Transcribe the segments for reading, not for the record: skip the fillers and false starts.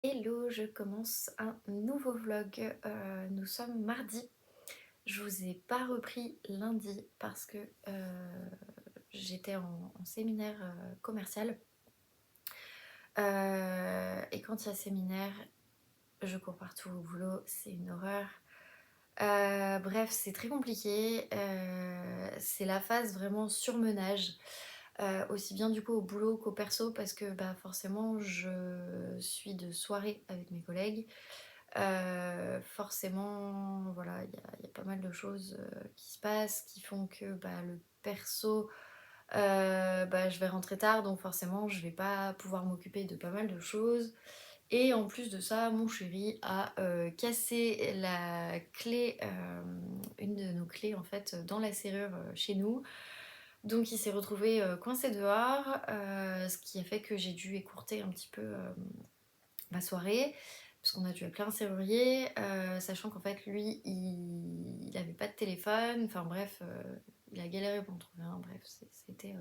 Hello, je commence un nouveau vlog. Nous sommes mardi. Je vous ai pas repris lundi parce que j'étais en séminaire commercial. Et quand il y a séminaire, je cours partout au boulot, c'est une horreur. Bref, c'est très compliqué. C'est la phase vraiment surmenage. Aussi bien du coup au boulot qu'au perso parce que bah, forcément je suis de soirée avec mes collègues. Forcément, voilà, il y a pas mal de choses qui se passent qui font que bah, le perso, bah, je vais rentrer tard, donc forcément je vais pas pouvoir m'occuper de pas mal de choses. Et en plus de ça, mon chéri a cassé la clé, une de nos clés en fait, dans la serrure chez nous. Donc il s'est retrouvé coincé dehors, ce qui a fait que j'ai dû écourter un petit peu ma soirée, parce qu'on a dû appeler un serrurier, sachant qu'en fait lui il avait pas de téléphone, enfin bref, il a galéré pour en trouver un, bref, c'était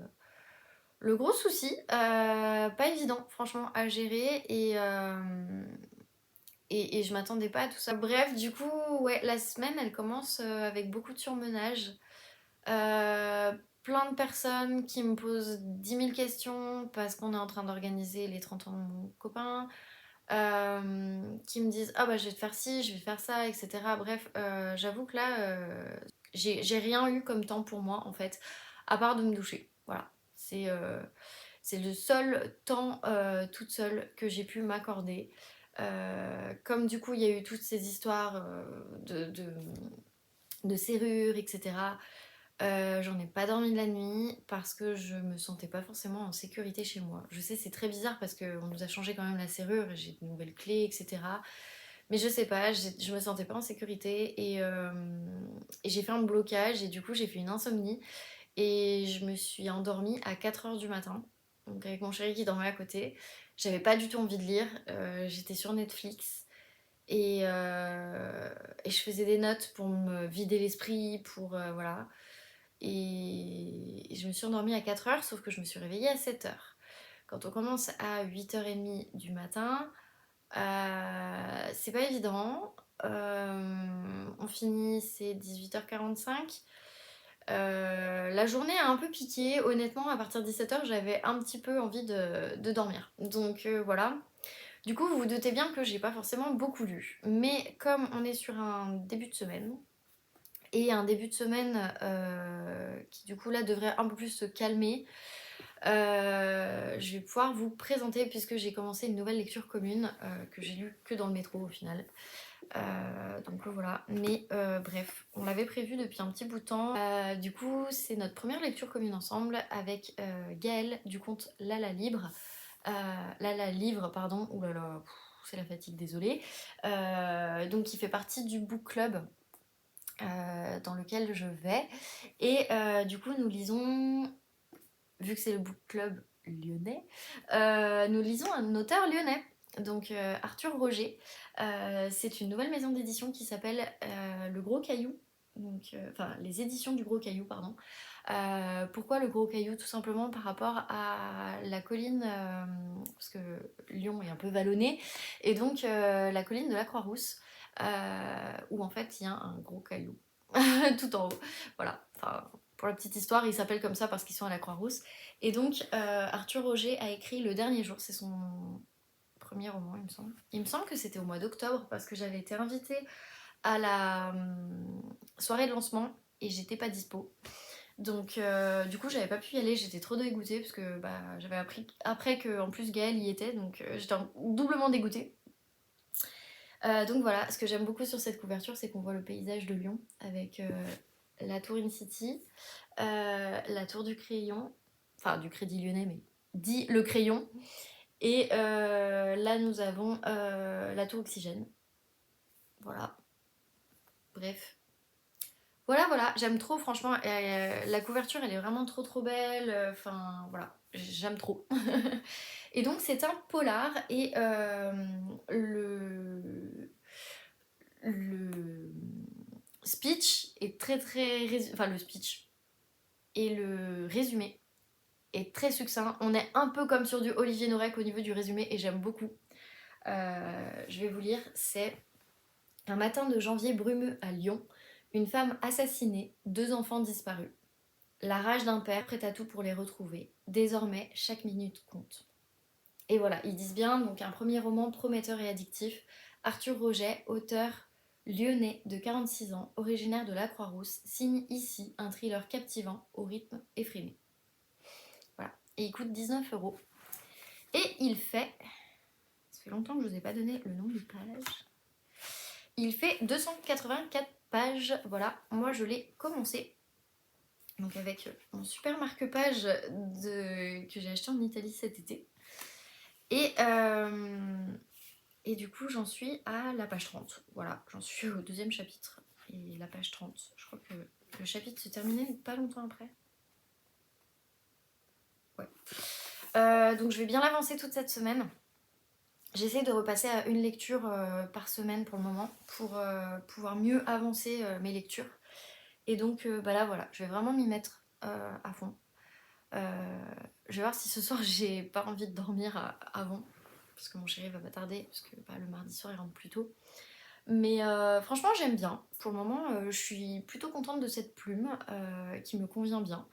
le gros souci, pas évident franchement à gérer et je m'attendais pas à tout ça. Bref, du coup, ouais, la semaine elle commence avec beaucoup de surmenage. Plein de personnes qui me posent 10 000 questions parce qu'on est en train d'organiser les 30 ans de mon copain, qui me disent ah bah je vais te faire ci, je vais faire ça, etc. Bref, j'avoue que là, j'ai rien eu comme temps pour moi en fait, à part de me doucher. Voilà, c'est le seul temps toute seule que j'ai pu m'accorder. Comme du coup il y a eu toutes ces histoires de serrures, etc. J'en ai pas dormi de la nuit parce que je me sentais pas forcément en sécurité chez moi. Je sais, c'est très bizarre parce qu'on nous a changé quand même la serrure et j'ai de nouvelles clés, etc. Mais je sais pas, je me sentais pas en sécurité et j'ai fait un blocage et du coup j'ai fait une insomnie et je me suis endormie à 4 h du matin. Donc avec mon chéri qui dormait à côté. J'avais pas du tout envie de lire, j'étais sur Netflix et je faisais des notes pour me vider l'esprit, pour voilà. Et je me suis endormie à 4 h, sauf que je me suis réveillée à 7 h. Quand on commence à 8 h 30 du matin, c'est pas évident. On finit, c'est 18 h 45. La journée a un peu piqué. Honnêtement, à partir de 17 h, j'avais un petit peu envie de dormir. Donc voilà. Du coup, vous vous doutez bien que j'ai pas forcément beaucoup lu. Mais comme on est sur un début de semaine, et un début de semaine qui du coup là devrait un peu plus se calmer, je vais pouvoir vous présenter, puisque j'ai commencé une nouvelle lecture commune que j'ai lue que dans le métro au final. Donc voilà, mais bref, on l'avait prévu depuis un petit bout de temps. Du coup, c'est notre première lecture commune ensemble avec Gaëlle du compte Lala Libre. Lala Livre, pardon, oulala, c'est la fatigue, désolée. Donc, qui fait partie du book club dans lequel je vais. Et du coup, nous lisons, vu que c'est le book club lyonnais, nous lisons un auteur lyonnais. Donc Arthur Roger. C'est une nouvelle maison d'édition qui s'appelle Le Gros Caillou. Donc, enfin, les éditions du Gros Caillou, pardon. Pourquoi le Gros Caillou? Tout simplement par rapport à la colline, parce que Lyon est un peu vallonné, et donc la colline de la Croix-Rousse, où en fait il y a un gros caillou tout en haut. Voilà, enfin, pour la petite histoire, ils s'appellent comme ça parce qu'ils sont à la Croix-Rousse. Et donc, Arthur Roger a écrit Le Dernier Jour, c'est son premier roman, il me semble. Il me semble que c'était au mois d'octobre parce que j'avais été invitée à la soirée de lancement et j'étais pas dispo. Donc, du coup, j'avais pas pu y aller, j'étais trop dégoûtée parce que bah, j'avais appris après que en plus Gaëlle y était, donc j'étais doublement dégoûtée. Donc voilà, ce que j'aime beaucoup sur cette couverture, c'est qu'on voit le paysage de Lyon avec la tour In City, la tour du Crayon, enfin du Crédit Lyonnais, mais dit le Crayon. Et là, nous avons la tour Oxygène. Voilà, bref. Voilà, voilà, j'aime trop, franchement. La couverture, elle est vraiment trop, trop belle. Enfin, voilà, j'aime trop. Et donc, c'est un polar et le speech est très, très. Enfin, le speech et le résumé est très succinct. On est un peu comme sur du Olivier Norek au niveau du résumé et j'aime beaucoup. Je vais vous lire, c'est un matin de janvier brumeux à Lyon, une femme assassinée, 2 enfants disparus. La rage d'un père prêt à tout pour les retrouver. Désormais, chaque minute compte. Et voilà, ils disent bien, donc un premier roman prometteur et addictif. Arthur Roget, auteur lyonnais de 46 ans, originaire de la Croix-Rousse, signe ici un thriller captivant au rythme effréné. Voilà, et il coûte 19 €. Et il fait, ça fait longtemps que je ne vous ai pas donné le nombre de pages, il fait 284 pages, voilà, moi je l'ai commencé. Donc avec mon super marque-page que j'ai acheté en Italie cet été. Et du coup, j'en suis à la page 30. Voilà, j'en suis au 2e chapitre. Et la page 30, je crois que le chapitre se terminait pas longtemps après. Ouais. Donc je vais bien l'avancer toute cette semaine. J'essaie de repasser à une lecture par semaine pour le moment, pour pouvoir mieux avancer mes lectures. Et donc bah là voilà, je vais vraiment m'y mettre à fond. Je vais voir si ce soir j'ai pas envie de dormir avant, parce que mon chéri va pas tarder, parce que le mardi soir il rentre plus tôt. Mais franchement j'aime bien. Pour le moment je suis plutôt contente de cette plume qui me convient bien.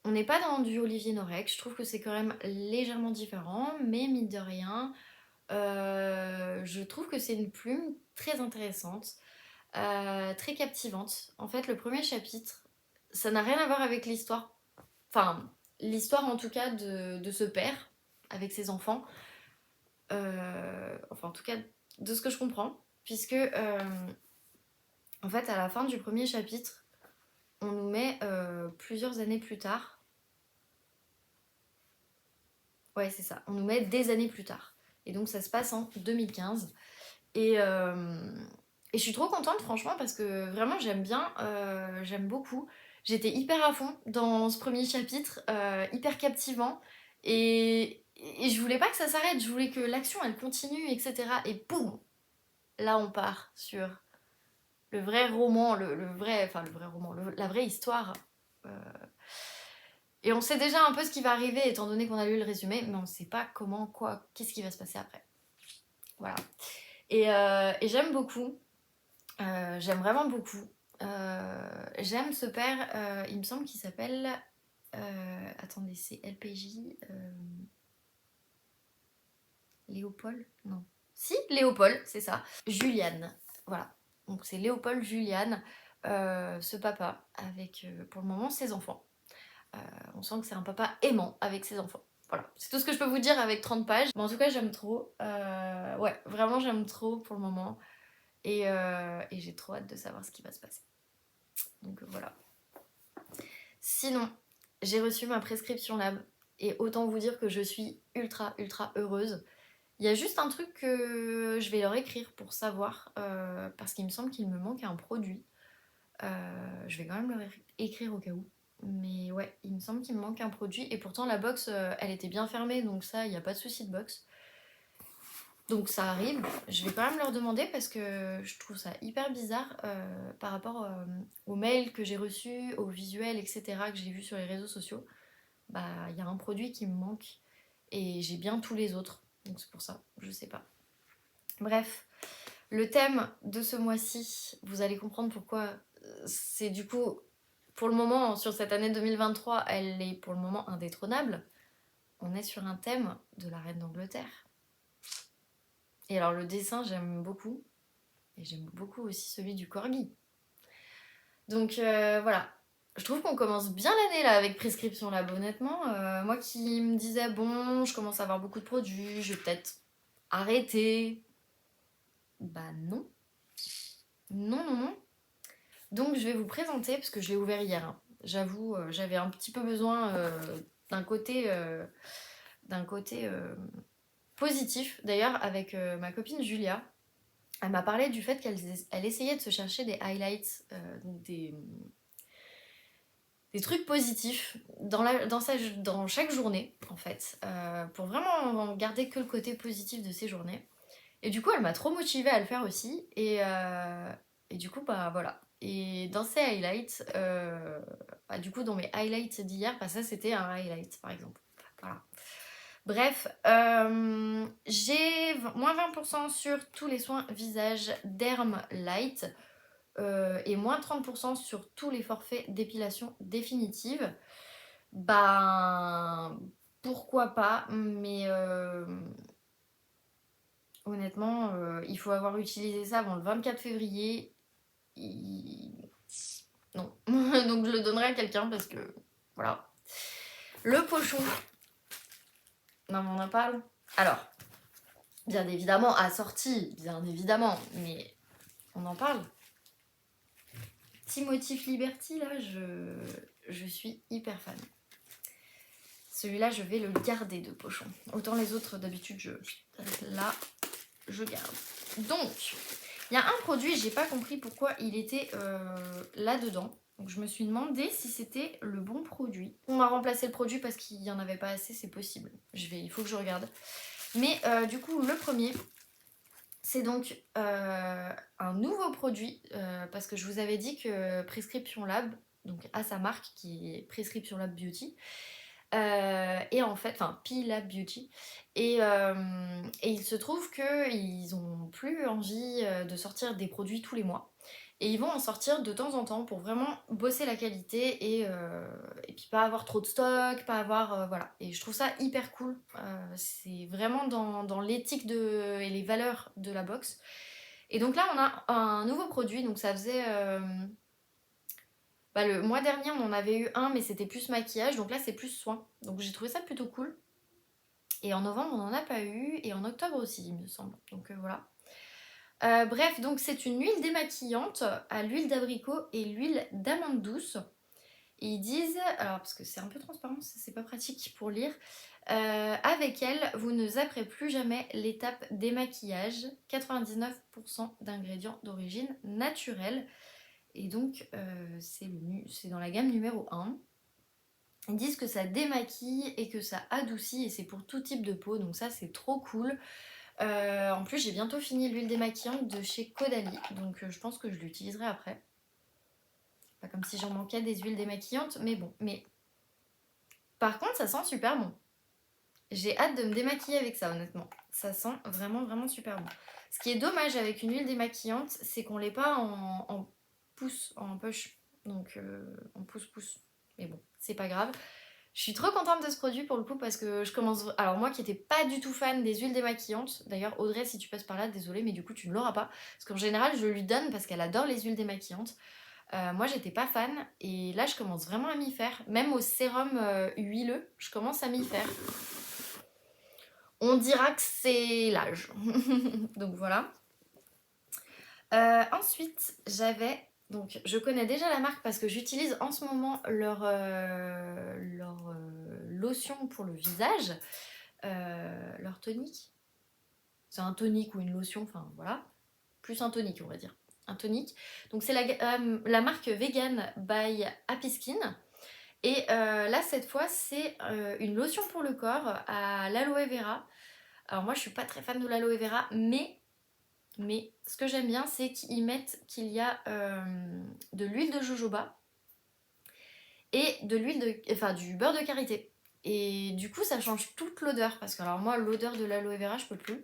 On n'est pas dans du Olivier Norek, je trouve que c'est quand même légèrement différent, mais mine de rien, je trouve que c'est une plume très intéressante, très captivante. En fait, le premier chapitre, ça n'a rien à voir avec l'histoire. Enfin, l'histoire en tout cas de ce père avec ses enfants. Enfin, en tout cas, de ce que je comprends. Puisque, en fait, à la fin du premier chapitre, on nous met plusieurs années plus tard. Ouais, c'est ça. On nous met des années plus tard. Et donc, ça se passe en 2015. Et je suis trop contente, franchement, parce que vraiment, j'aime bien. J'aime beaucoup. J'étais hyper à fond dans ce premier chapitre, hyper captivant. Et je voulais pas que ça s'arrête. Je voulais que l'action, elle continue, etc. Et boum, là, on part sur le vrai roman, la vraie histoire. Euh, Et on sait déjà un peu ce qui va arriver, étant donné qu'on a lu le résumé, mais on sait pas comment, quoi, qu'est-ce qui va se passer après. Voilà. Et j'aime beaucoup. J'aime vraiment beaucoup. J'aime ce père, il me semble qu'il s'appelle. Attendez, c'est LPJ. Léopold? Non. Si, Léopold, c'est ça. Juliane. Voilà. Donc c'est Léopold Juliane, ce papa, avec pour le moment ses enfants. On sent que c'est un papa aimant avec ses enfants. Voilà, c'est tout ce que je peux vous dire avec 30 pages. Mais en tout cas, j'aime trop. Ouais, vraiment, j'aime trop pour le moment. Et j'ai trop hâte de savoir ce qui va se passer. Donc voilà. Sinon, j'ai reçu ma prescription lab. Et autant vous dire que je suis ultra, ultra heureuse. Il y a juste un truc que je vais leur écrire pour savoir. Parce qu'il me semble qu'il me manque un produit. Je vais quand même leur écrire au cas où. Mais ouais, il me semble qu'il me manque un produit. Et pourtant, la box, elle était bien fermée. Donc ça, il n'y a pas de souci de box. Donc ça arrive. Je vais quand même leur demander parce que je trouve ça hyper bizarre par rapport aux mails que j'ai reçus, aux visuels, etc. que j'ai vus sur les réseaux sociaux. Bah, il y a un produit qui me manque. Et j'ai bien tous les autres. Donc c'est pour ça, je sais pas. Bref, le thème de ce mois-ci, vous allez comprendre pourquoi c'est du coup, pour le moment, sur cette année 2023, elle est pour le moment indétrônable. On est sur un thème de la reine d'Angleterre. Et alors le dessin, j'aime beaucoup. Et j'aime beaucoup aussi celui du corgi. Donc voilà. Je trouve qu'on commence bien l'année là avec Prescription Lab, honnêtement. Moi qui me disais, bon, je commence à avoir beaucoup de produits, je vais peut-être arrêter. Bah non. Non, non, non. Donc je vais vous présenter, parce que je l'ai ouvert hier. Hein. J'avoue, j'avais un petit peu besoin d'un côté, positif. D'ailleurs, avec ma copine Julia, elle m'a parlé du fait qu'elle essayait de se chercher des highlights, donc des trucs positifs dans chaque journée, en fait, pour vraiment garder que le côté positif de ces journées. Et du coup, elle m'a trop motivée à le faire aussi. Et du coup, bah voilà. Et dans ces highlights, du coup, dans mes highlights d'hier, bah ça c'était un highlight par exemple. Voilà. Bref, j'ai moins 20% sur tous les soins visage Derm Light et moins 30% sur tous les forfaits d'épilation définitive. Ben, pourquoi pas, mais honnêtement, il faut avoir utilisé ça avant le 24 février. Non. Donc je le donnerai à quelqu'un parce que, voilà. Le pochon. Non, mais on en parle. Alors, bien évidemment, assorti, bien évidemment, mais on en parle. Petit motif Liberty, là, je suis hyper fan. Celui-là, je vais le garder de pochon. Autant les autres, d'habitude, là, je garde. Donc, il y a un produit, j'ai pas compris pourquoi il était là-dedans. Donc je me suis demandé si c'était le bon produit. On a remplacé le produit parce qu'il n'y en avait pas assez, c'est possible. Il faut que je regarde. Mais du coup, le premier, c'est donc un nouveau produit parce que je vous avais dit que Prescription Lab, donc à sa marque qui est Prescription Lab Beauty, et en fait, enfin P-Lab Beauty, et il se trouve qu'ils ont plus envie de sortir des produits tous les mois. Et ils vont en sortir de temps en temps pour vraiment bosser la qualité et puis pas avoir trop de stock, pas avoir... voilà. Et je trouve ça hyper cool. C'est vraiment dans l'éthique et les valeurs de la box. Et donc là, on a un nouveau produit. Donc ça faisait... le mois dernier, on en avait eu un, mais c'était plus maquillage. Donc là, c'est plus soin. Donc j'ai trouvé ça plutôt cool. Et en novembre, on n'en a pas eu. Et en octobre aussi, il me semble. Donc voilà. Bref, donc c'est une huile démaquillante à l'huile d'abricot et l'huile d'amande douce. Et ils disent, alors parce que c'est un peu transparent, c'est pas pratique pour lire, avec elle, vous ne zapperez plus jamais l'étape démaquillage, 99% d'ingrédients d'origine naturelle. Et donc c'est dans la gamme numéro 1. Ils disent que ça démaquille et que ça adoucit et c'est pour tout type de peau, donc ça c'est trop cool. En plus, j'ai bientôt fini l'huile démaquillante de chez Caudalie, donc je pense que je l'utiliserai après. Pas comme si j'en manquais des huiles démaquillantes, mais bon. Mais par contre, ça sent super bon. J'ai hâte de me démaquiller avec ça, honnêtement. Ça sent vraiment, vraiment super bon. Ce qui est dommage avec une huile démaquillante, c'est qu'on l'ait pas en pouce, en push. Donc en pouce-pouce. Mais bon, c'est pas grave. Je suis trop contente de ce produit pour le coup parce que je commence... Alors moi qui n'étais pas du tout fan des huiles démaquillantes, d'ailleurs Audrey si tu passes par là, désolée mais du coup tu ne l'auras pas. Parce qu'en général je lui donne parce qu'elle adore les huiles démaquillantes. Moi j'étais pas fan et là je commence vraiment à m'y faire. Même au sérum huileux, je commence à m'y faire. On dira que c'est l'âge. Donc voilà. Ensuite j'avais... Donc je connais déjà la marque parce que j'utilise en ce moment leur lotion pour le visage. Leur tonique. C'est un tonique ou une lotion, enfin voilà. Plus un tonique, on va dire. Un tonique. Donc c'est la marque Vegan by Happy Skin. Et là, cette fois, c'est une lotion pour le corps à l'aloe vera. Alors moi, je suis pas très fan de l'aloe vera, mais ce que j'aime bien, c'est qu'ils mettent qu'il y a de l'huile de jojoba et du beurre de karité. Et du coup, ça change toute l'odeur. Parce que alors moi, l'odeur de l'aloe vera, je peux plus.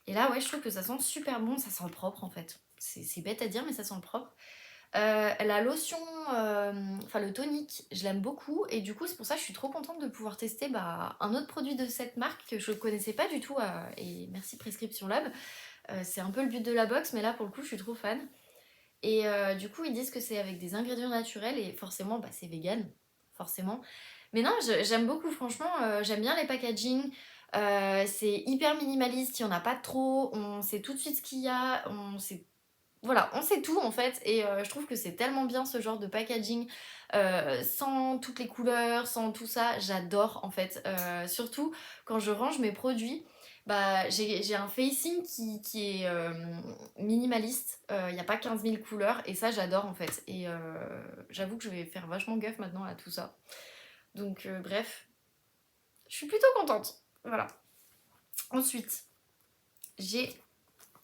Et là, ouais, je trouve que ça sent super bon. Ça sent le propre, en fait. C'est bête à dire, mais ça sent le propre. La lotion, le tonique, je l'aime beaucoup. Et du coup, c'est pour ça que je suis trop contente de pouvoir tester un autre produit de cette marque que je ne connaissais pas du tout. Et merci Prescription Lab. C'est un peu le but de la box, mais là, pour le coup, je suis trop fan. Et du coup, ils disent que c'est avec des ingrédients naturels et forcément, c'est vegan, forcément. Mais non, j'aime beaucoup, franchement, j'aime bien les packaging. C'est hyper minimaliste, il n'y en a pas trop, on sait tout de suite ce qu'il y a, voilà, on sait tout en fait. Et je trouve que c'est tellement bien ce genre de packaging, sans toutes les couleurs, sans tout ça, j'adore en fait. Surtout quand je range mes produits. J'ai un facing qui est minimaliste, il n'y a pas 15 000 couleurs et ça j'adore en fait. Et j'avoue que je vais faire vachement gaffe maintenant à tout ça. Donc bref, je suis plutôt contente. Voilà. Ensuite, j'ai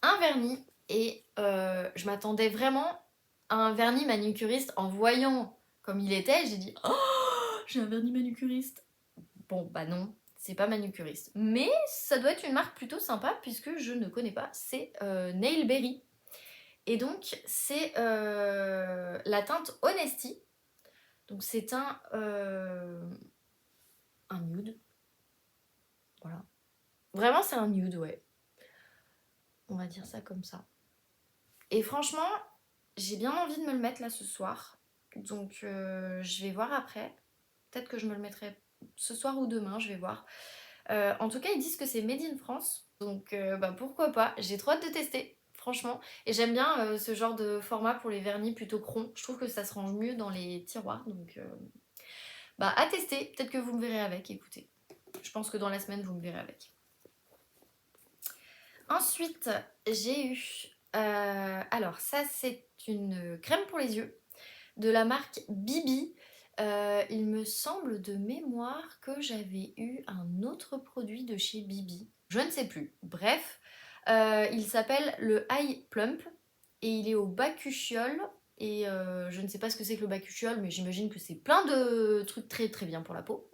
un vernis et je m'attendais vraiment à un vernis manucuriste en voyant comme il était. J'ai dit, oh, j'ai un vernis manucuriste. Bon, bah non, c'est pas manucuriste. Mais ça doit être une marque plutôt sympa puisque je ne connais pas, c'est Nailberry. Et donc, c'est la teinte Honesty. Donc, c'est un nude. Voilà. Vraiment, c'est un nude, ouais. On va dire ça comme ça. Et franchement, j'ai bien envie de me le mettre là ce soir. Donc, je vais voir après. Peut-être que je me le mettrai ce soir ou demain, je vais voir. En tout cas, ils disent que c'est made in France. Donc, bah, pourquoi pas. J'ai trop hâte de tester, franchement. Et j'aime bien ce genre de format pour les vernis plutôt crons. Je trouve que ça se range mieux dans les tiroirs. Donc, bah, à tester. Peut-être que vous me verrez avec, écoutez. Je pense que dans la semaine, vous me verrez avec. Ensuite, j'ai eu... alors, ça, c'est une crème pour les yeux de la marque Bibi. Il me semble de mémoire que j'avais eu un autre produit de chez Bibi. Je ne sais plus. Bref, il s'appelle le Eye Plump et il est au bakuchiol. Et je ne sais pas ce que c'est que le bakuchiol, mais j'imagine que c'est plein de trucs très très bien pour la peau.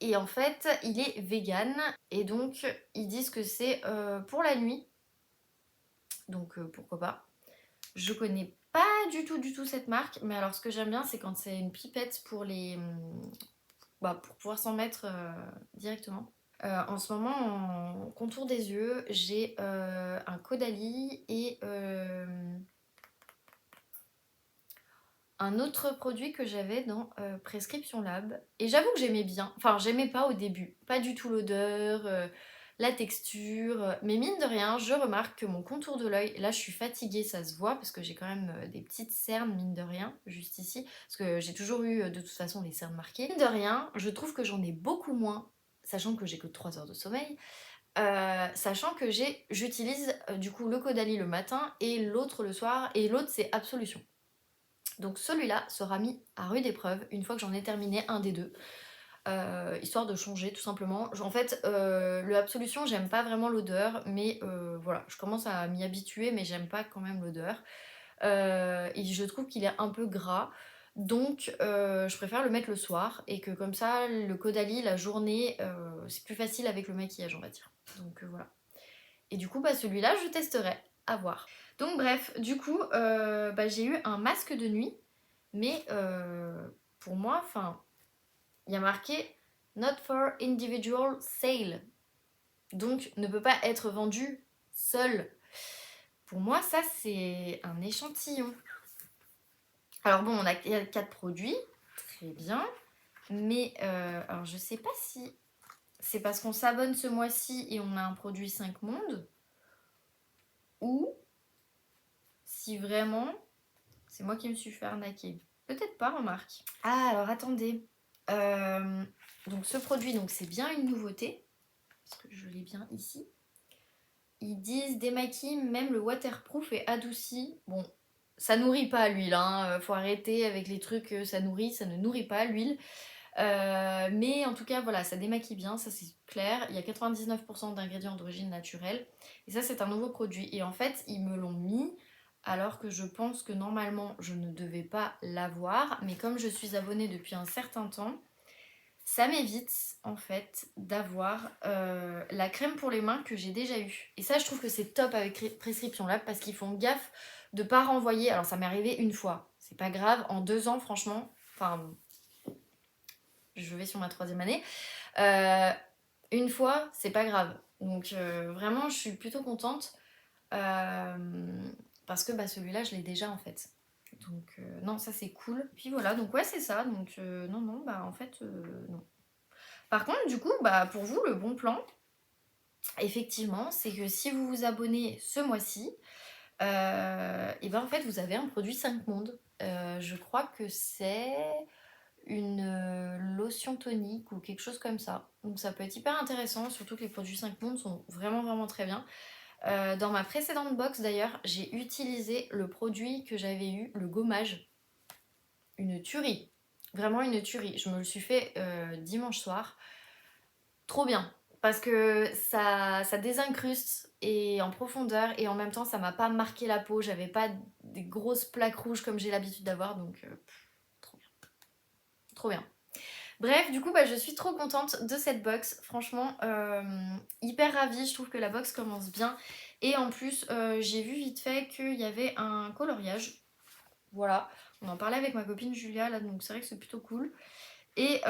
Et en fait, il est vegan et donc ils disent que c'est pour la nuit. Donc pourquoi pas. Je connais pas du tout cette marque, mais alors ce que j'aime bien, c'est quand c'est une pipette pour les, pour pouvoir s'en mettre directement. En ce moment, en contour des yeux, j'ai un Caudalie et un autre produit que j'avais dans Prescription Lab. Et j'avoue que j'aimais bien. Enfin, j'aimais pas au début. Pas du tout l'odeur, la texture. Mais mine de rien, je remarque que mon contour de l'œil, là je suis fatiguée, ça se voit, parce que j'ai quand même des petites cernes, mine de rien, juste ici. Parce que j'ai toujours eu de toute façon les cernes marquées. Mine de rien, je trouve que j'en ai beaucoup moins, sachant que j'ai que 3 heures de sommeil. Sachant que j'utilise du coup le Caudalie le matin et l'autre le soir. Et l'autre c'est Absolution. Donc celui-là sera mis à rude épreuve une fois que j'en ai terminé un des deux. Histoire de changer tout simplement. En fait, le Absolution, j'aime pas vraiment l'odeur, mais voilà, je commence à m'y habituer, mais j'aime pas quand même l'odeur. Et je trouve qu'il est un peu gras, donc je préfère le mettre le soir, et que comme ça, le Caudalie, la journée, c'est plus facile avec le maquillage, on va dire. Donc voilà. Et du coup, bah, celui-là, je testerai, à voir. Donc bref, du coup, j'ai eu un masque de nuit, mais pour moi, enfin, il y a marqué Not for individual sale. Donc ne peut pas être vendu seul. Pour moi, ça c'est un échantillon. Alors bon, il y a 4 produits, très bien. Mais alors je sais pas si c'est parce qu'on s'abonne ce mois-ci et on a un produit 5 mondes, ou si vraiment c'est moi qui me suis fait arnaquer. Peut-être pas, remarque. Ah, alors attendez. Donc ce produit, donc c'est bien une nouveauté, parce que je l'ai bien ici. Ils disent démaquille, même le waterproof est adouci. Bon, ça nourrit pas l'huile, hein. Faut arrêter avec les trucs, ça nourrit, ça ne nourrit pas l'huile. Mais en tout cas, voilà, ça démaquille bien, ça c'est clair. Il y a 99% d'ingrédients d'origine naturelle. Et ça, c'est un nouveau produit. Et en fait, ils me l'ont mis alors que je pense que normalement, je ne devais pas l'avoir. Mais comme je suis abonnée depuis un certain temps, ça m'évite en fait d'avoir la crème pour les mains que j'ai déjà eue. Et ça, je trouve que c'est top avec Prescription Lab parce qu'ils font gaffe de pas renvoyer. Alors, ça m'est arrivé une fois, c'est pas grave. En 2 ans, franchement, enfin, je vais sur ma 3e année. Une fois, c'est pas grave. Donc, vraiment, je suis plutôt contente parce que celui-là, je l'ai déjà en fait. Donc, non, ça c'est cool. Puis voilà, donc ouais, c'est ça. Donc, non, en fait, non. Par contre, du coup, pour vous, le bon plan, effectivement, c'est que si vous vous abonnez ce mois-ci, et en fait, vous avez un produit 5 mondes. Je crois que c'est une lotion tonique ou quelque chose comme ça. Donc ça peut être hyper intéressant, surtout que les produits 5 mondes sont vraiment vraiment très bien. Dans ma précédente box d'ailleurs, j'ai utilisé le produit que j'avais eu, le gommage. Une tuerie. Vraiment une tuerie. Je me le suis fait dimanche soir. Trop bien. Parce que ça désincruste et en profondeur, et en même temps ça m'a pas marqué la peau. J'avais pas des grosses plaques rouges comme j'ai l'habitude d'avoir, donc trop bien. Trop bien. Bref, du coup, bah, je suis trop contente de cette box. Franchement, hyper ravie. Je trouve que la box commence bien. Et en plus, j'ai vu vite fait qu'il y avait un coloriage. Voilà, on en parlait avec ma copine Julia là, donc c'est vrai que c'est plutôt cool. Et, et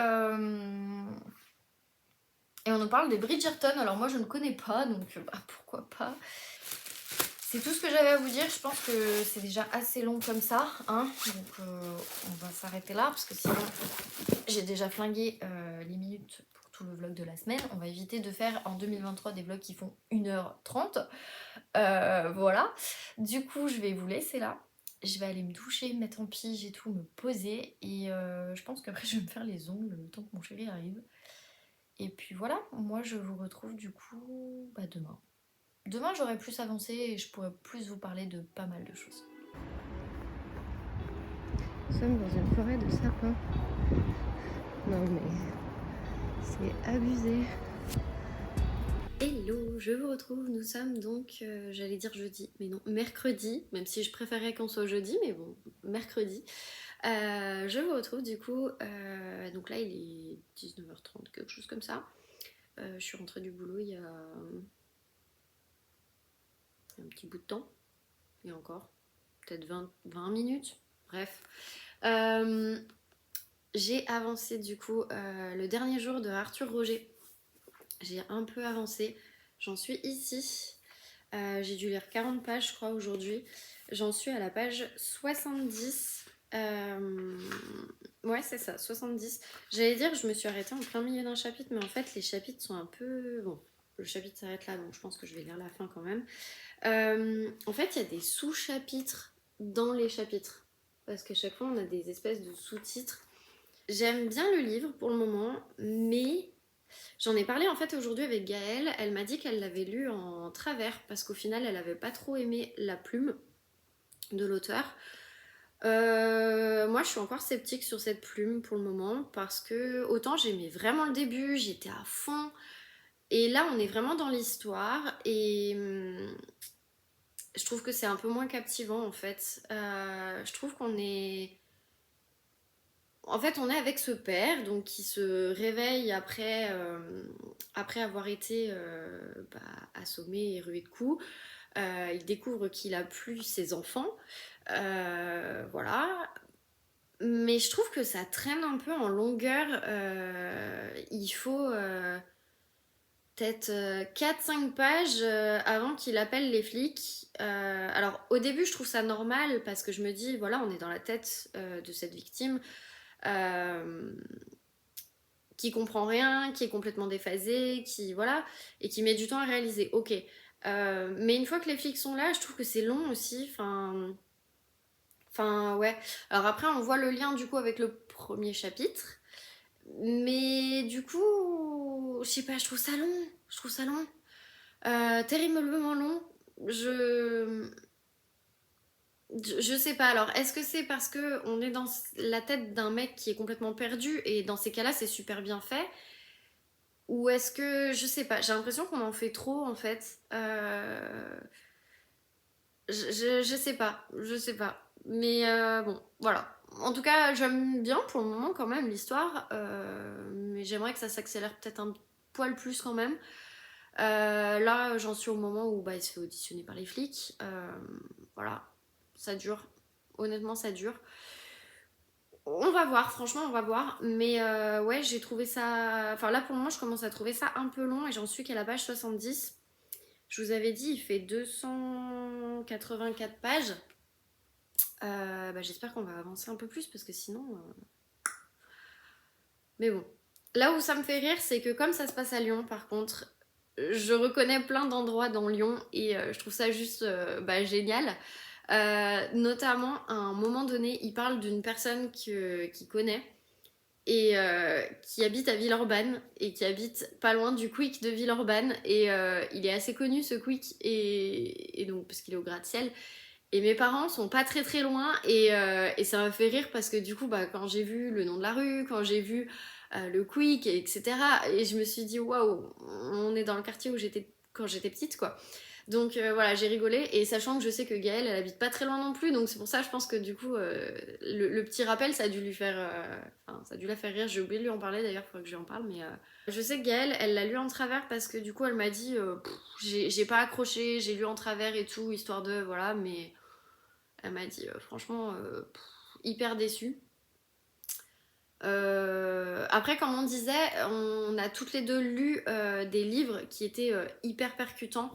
on nous parle des Bridgerton. Alors moi, je ne connais pas, donc bah, pourquoi pas. C'est tout ce que j'avais à vous dire. Je pense que c'est déjà assez long comme ça, hein. Donc on va s'arrêter là parce que sinon j'ai déjà flingué les minutes pour tout le vlog de la semaine. On va éviter de faire en 2023 des vlogs qui font 1h30. Voilà. Du coup, je vais vous laisser là. Je vais aller me doucher, me mettre en pige et tout, me poser. Et je pense qu'après je vais me faire les ongles le temps que mon chéri arrive. Et puis voilà, moi je vous retrouve du coup demain. Demain, j'aurai plus avancé et je pourrai plus vous parler de pas mal de choses. Nous sommes dans une forêt de sapins. Non mais c'est abusé. Hello, je vous retrouve. Nous sommes donc, j'allais dire jeudi, mais non, mercredi, même si je préférais qu'on soit jeudi, mais bon, mercredi. Je vous retrouve du coup, donc là il est 19h30, quelque chose comme ça. Je suis rentrée du boulot il y a un petit bout de temps, et encore, peut-être 20 minutes, bref. J'ai avancé du coup le dernier jour de Arthur Roger. J'ai un peu avancé, j'en suis ici. J'ai dû lire 40 pages je crois aujourd'hui. J'en suis à la page 70. Ouais c'est ça, 70. J'allais dire je me suis arrêtée en plein milieu d'un chapitre, mais en fait les chapitres sont un peu... Bon, le chapitre s'arrête là, donc je pense que je vais lire la fin quand même. En fait il y a des sous-chapitres dans les chapitres, parce qu'à chaque fois on a des espèces de sous-titres. J'aime bien le livre pour le moment, mais j'en ai parlé en fait aujourd'hui avec Gaëlle. Elle m'a dit qu'elle l'avait lu en travers parce qu'au final elle avait pas trop aimé la plume de l'auteur. Moi je suis encore sceptique sur cette plume pour le moment parce que autant j'aimais vraiment le début, j'étais à fond. Et là on est vraiment dans l'histoire et je trouve que c'est un peu moins captivant en fait. Je trouve qu'on est... En fait, on est avec ce père donc, qui se réveille après avoir été assommé et rué de coups. Il découvre qu'il a plus ses enfants. Voilà. Mais je trouve que ça traîne un peu en longueur. Il faut peut-être 4-5 pages avant qu'il appelle les flics. Alors, au début, je trouve ça normal parce que je me dis, voilà, on est dans la tête de cette victime. Qui comprend rien, qui est complètement déphasé, qui voilà, et qui met du temps à réaliser. Ok. Mais une fois que les flics sont là, je trouve que c'est long aussi. Enfin, ouais. Alors après, on voit le lien du coup avec le premier chapitre. Mais du coup, je sais pas, je trouve ça long. Je trouve ça long. Terriblement long. Je sais pas. Alors, est-ce que c'est parce que on est dans la tête d'un mec qui est complètement perdu et dans ces cas-là, c'est super bien fait? Ou est-ce que, je sais pas, j'ai l'impression qu'on en fait trop en fait. Je sais pas, je sais pas. Mais bon, voilà. En tout cas, j'aime bien pour le moment quand même l'histoire, mais j'aimerais que ça s'accélère peut-être un poil plus quand même. Là, j'en suis au moment où il se fait auditionner par les flics. Voilà, ça dure. Honnêtement, ça dure. On va voir, franchement, on va voir. Mais ouais, j'ai trouvé ça. Enfin, là pour le moment, je commence à trouver ça un peu long et j'en suis qu'à la page 70. Je vous avais dit, il fait 284 pages. J'espère qu'on va avancer un peu plus parce que sinon. Mais bon. Là où ça me fait rire, c'est que comme ça se passe à Lyon, par contre, je reconnais plein d'endroits dans Lyon et je trouve ça juste génial. Notamment, à un moment donné, il parle d'une personne qu'il connaît et qui habite à Villeurbanne et qui habite pas loin du Quick de Villeurbanne et il est assez connu ce Quick et donc parce qu'il est au gratte-ciel et mes parents sont pas très très loin et ça m'a fait rire parce que du coup quand j'ai vu le nom de la rue, quand j'ai vu le Quick etc et je me suis dit waouh, on est dans le quartier où j'étais quand j'étais petite quoi. Donc voilà, j'ai rigolé, et sachant que je sais que Gaëlle, elle habite pas très loin non plus, donc c'est pour ça, je pense que du coup, le petit rappel, ça a dû lui faire... Enfin, ça a dû la faire rire, j'ai oublié de lui en parler d'ailleurs, il faudrait que je lui en parle, mais... Je sais que Gaëlle, elle l'a lu en travers parce que du coup, elle m'a dit, j'ai pas accroché, j'ai lu en travers et tout, histoire de... Voilà, mais elle m'a dit, franchement, hyper déçue. Après, comme on disait, on a toutes les deux lu des livres qui étaient hyper percutants.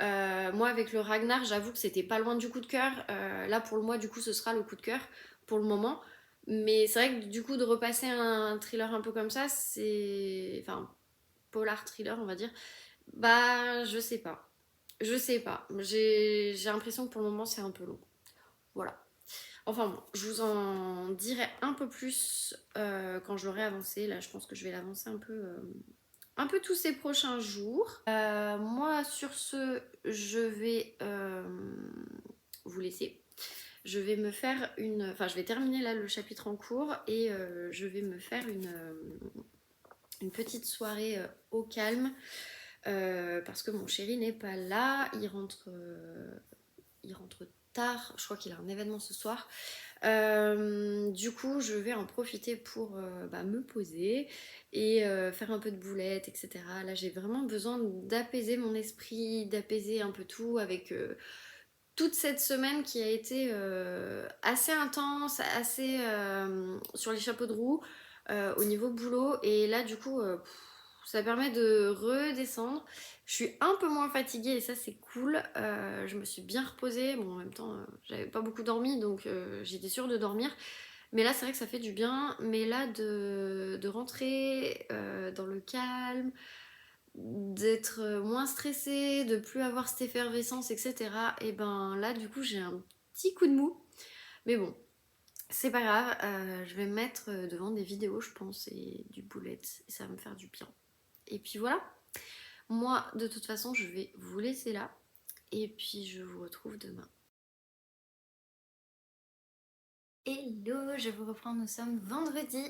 Moi, avec le Ragnar, j'avoue que c'était pas loin du coup de cœur. Là, pour le mois, du coup, ce sera le coup de cœur pour le moment. Mais c'est vrai que du coup, de repasser un thriller un peu comme ça, c'est. Enfin, polar thriller, on va dire. Bah, je sais pas. Je sais pas. J'ai l'impression que pour le moment, c'est un peu long. Voilà. Enfin bon, je vous en dirai un peu plus quand je l'aurai avancé. Là, je pense que je vais l'avancer un peu tous ces prochains jours. Moi, sur ce, je vais vous laisser. Je vais me faire une... Enfin, je vais terminer là le chapitre en cours et je vais me faire une petite soirée au calme parce que mon chéri n'est pas là. Il rentre tard. Je crois qu'il a un événement ce soir. Du coup, je vais en profiter pour me poser et faire un peu de boulettes, etc. Là, j'ai vraiment besoin d'apaiser mon esprit, d'apaiser un peu tout avec toute cette semaine qui a été assez intense, assez sur les chapeaux de roue au niveau boulot. Et là, du coup, ça permet de redescendre. Je suis un peu moins fatiguée et ça, c'est cool. Je me suis bien reposée. Bon, en même temps, j'avais pas beaucoup dormi, donc j'étais sûre de dormir. Mais là, c'est vrai que ça fait du bien. Mais là, de rentrer dans le calme, d'être moins stressée, de plus avoir cette effervescence, etc. Et ben là, du coup, j'ai un petit coup de mou. Mais bon, c'est pas grave. Je vais me mettre devant des vidéos, je pense, et du boulette. Et ça va me faire du bien. Et puis voilà. Moi, de toute façon, je vais vous laisser là. Et puis, je vous retrouve demain. Hello, je vous reprends, nous sommes vendredi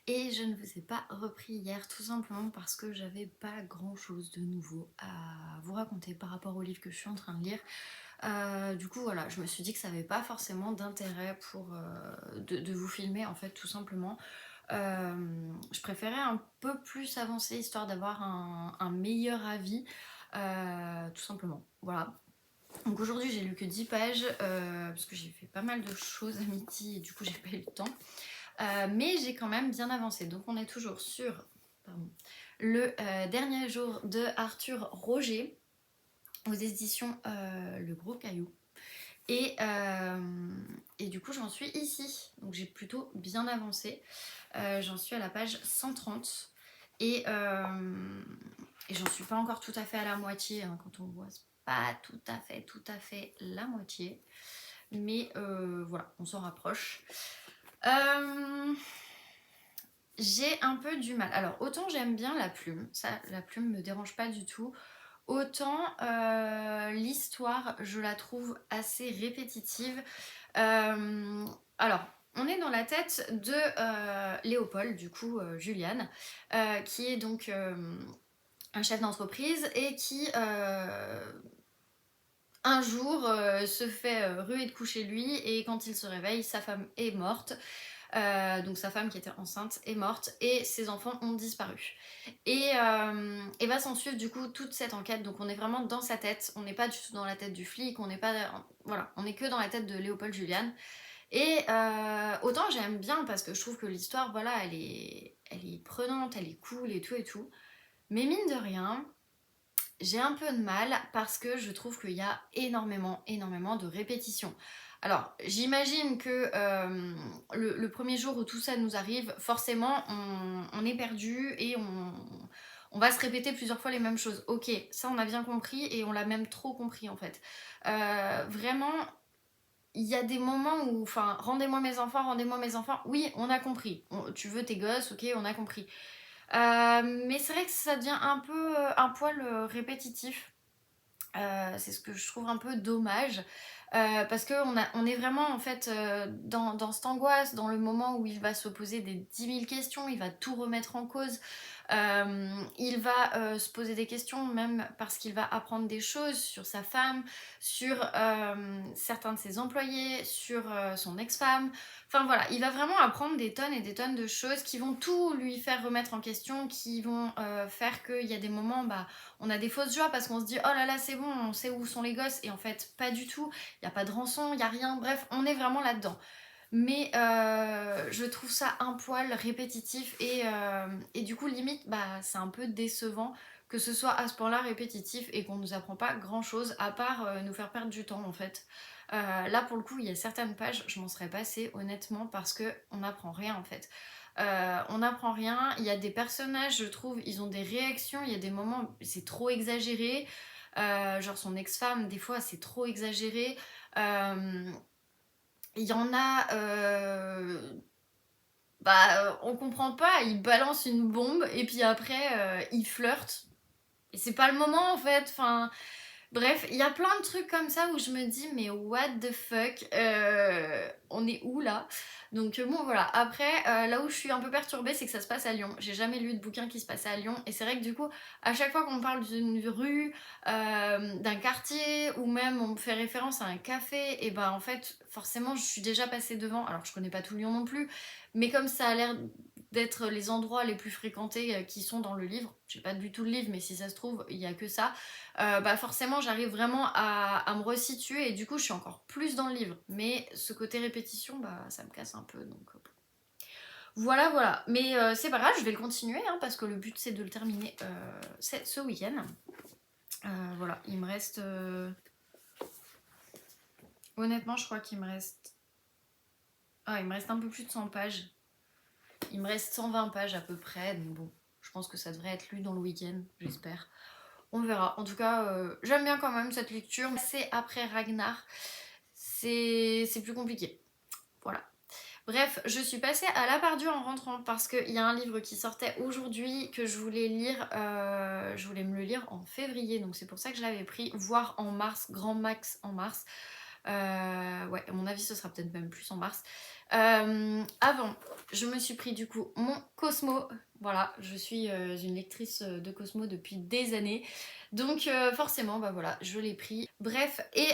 et je ne vous ai pas repris hier tout simplement parce que j'avais pas grand chose de nouveau à vous raconter par rapport au livre que je suis en train de lire. Du coup voilà, je me suis dit que ça n'avait pas forcément d'intérêt pour de vous filmer en fait tout simplement. Je préférais un peu plus avancer histoire d'avoir un meilleur avis tout simplement. Voilà. Donc aujourd'hui j'ai lu que 10 pages parce que j'ai fait pas mal de choses à midi et du coup j'ai pas eu le temps. Mais j'ai quand même bien avancé. Donc on est toujours sur le dernier jour de Arthur Roger aux éditions Le Gros Caillou. Et du coup j'en suis ici. Donc j'ai plutôt bien avancé. J'en suis à la page 130. Et j'en suis pas encore tout à fait à la moitié hein, quand on voit pas tout à fait la moitié. Mais voilà, on s'en rapproche. J'ai un peu du mal. Alors, autant j'aime bien la plume, ça, la plume me dérange pas du tout. Autant l'histoire, je la trouve assez répétitive. Alors, on est dans la tête de Léopold, du coup, Juliane, qui est donc un chef d'entreprise et qui un jour se fait ruer de coucher lui et quand il se réveille, sa femme est morte. Donc sa femme qui était enceinte est morte et ses enfants ont disparu. Et va s'en suivre du coup toute cette enquête. Donc on est vraiment dans sa tête. On n'est pas du tout dans la tête du flic. On n'est pas, voilà, on est que dans la tête de Léopold Julian. Et autant j'aime bien parce que je trouve que l'histoire, voilà, elle est prenante, elle est cool et tout et tout. Mais mine de rien, j'ai un peu de mal parce que je trouve qu'il y a énormément de répétitions. Alors, j'imagine que le premier jour où tout ça nous arrive, forcément, on est perdu et on va se répéter plusieurs fois les mêmes choses. Ok, ça on a bien compris et on l'a même trop compris en fait. Vraiment, il y a des moments où, enfin, rendez-moi mes enfants, oui, on a compris. Tu veux tes gosses, ok, on a compris. Mais c'est vrai que ça devient un peu un poil répétitif. C'est ce que je trouve un peu dommage. parce on est vraiment en fait dans cette angoisse, dans le moment où il va se poser des 10 000 questions, il va tout remettre en cause. Il va se poser des questions même parce qu'il va apprendre des choses sur sa femme, sur certains de ses employés, sur son ex-femme. Enfin voilà, il va vraiment apprendre des tonnes et des tonnes de choses qui vont tout lui faire remettre en question, qui vont faire qu'il y a des moments, bah, on a des fausses joies parce qu'on se dit oh là là c'est bon, on sait où sont les gosses, et en fait pas du tout, il n'y a pas de rançon, il n'y a rien, bref, on est vraiment là-dedans. Mais je trouve ça un poil répétitif et du coup limite bah, c'est un peu décevant que ce soit à ce point-là répétitif et qu'on nous apprend pas grand-chose à part nous faire perdre du temps en fait. Là pour le coup il y a certaines pages, je m'en serais passée honnêtement parce que on n'apprend rien en fait. On n'apprend rien, il y a des personnages je trouve, ils ont des réactions, il y a des moments c'est trop exagéré, genre son ex-femme des fois c'est trop exagéré. Il y en a, bah, on comprend pas, il balance une bombe et puis après il flirte. Et c'est pas le moment en fait, enfin, bref, il y a plein de trucs comme ça où je me dis mais what the fuck, on est où là? Donc bon voilà, après là où je suis un peu perturbée c'est que ça se passe à Lyon. J'ai jamais lu de bouquin qui se passe à Lyon et c'est vrai que du coup à chaque fois qu'on parle d'une rue, d'un quartier ou même on me fait référence à un café, et ben en fait forcément je suis déjà passée devant, alors je connais pas tout Lyon non plus, mais comme ça a l'air d'être les endroits les plus fréquentés qui sont dans le livre, j'ai pas du tout le livre mais si ça se trouve il y a que ça, bah forcément j'arrive vraiment à me resituer et du coup je suis encore plus dans le livre. Mais ce côté répétition, bah ça me casse un peu donc. Voilà, voilà. Mais c'est pas grave, je vais le continuer hein, parce que le but c'est de le terminer ce week-end. Voilà, il me reste. Honnêtement, je crois qu'il me reste. Ah, il me reste un peu plus de 100 pages. Il me reste 120 pages à peu près, donc bon, je pense que ça devrait être lu dans le week-end, j'espère. On verra. En tout cas, j'aime bien quand même cette lecture. C'est après Ragnar. C'est plus compliqué. Voilà. Bref, je suis passée à La Perdue en rentrant parce qu'il y a un livre qui sortait aujourd'hui que je voulais lire. Je voulais me le lire en février, donc c'est pour ça que je l'avais pris, voire en mars, grand max en mars. Ouais, à mon avis, ce sera peut-être même plus en mars. Avant, je me suis pris du coup mon Cosmo. Voilà, je suis une lectrice de Cosmo depuis des années. Donc forcément, bah voilà, je l'ai pris. Bref, et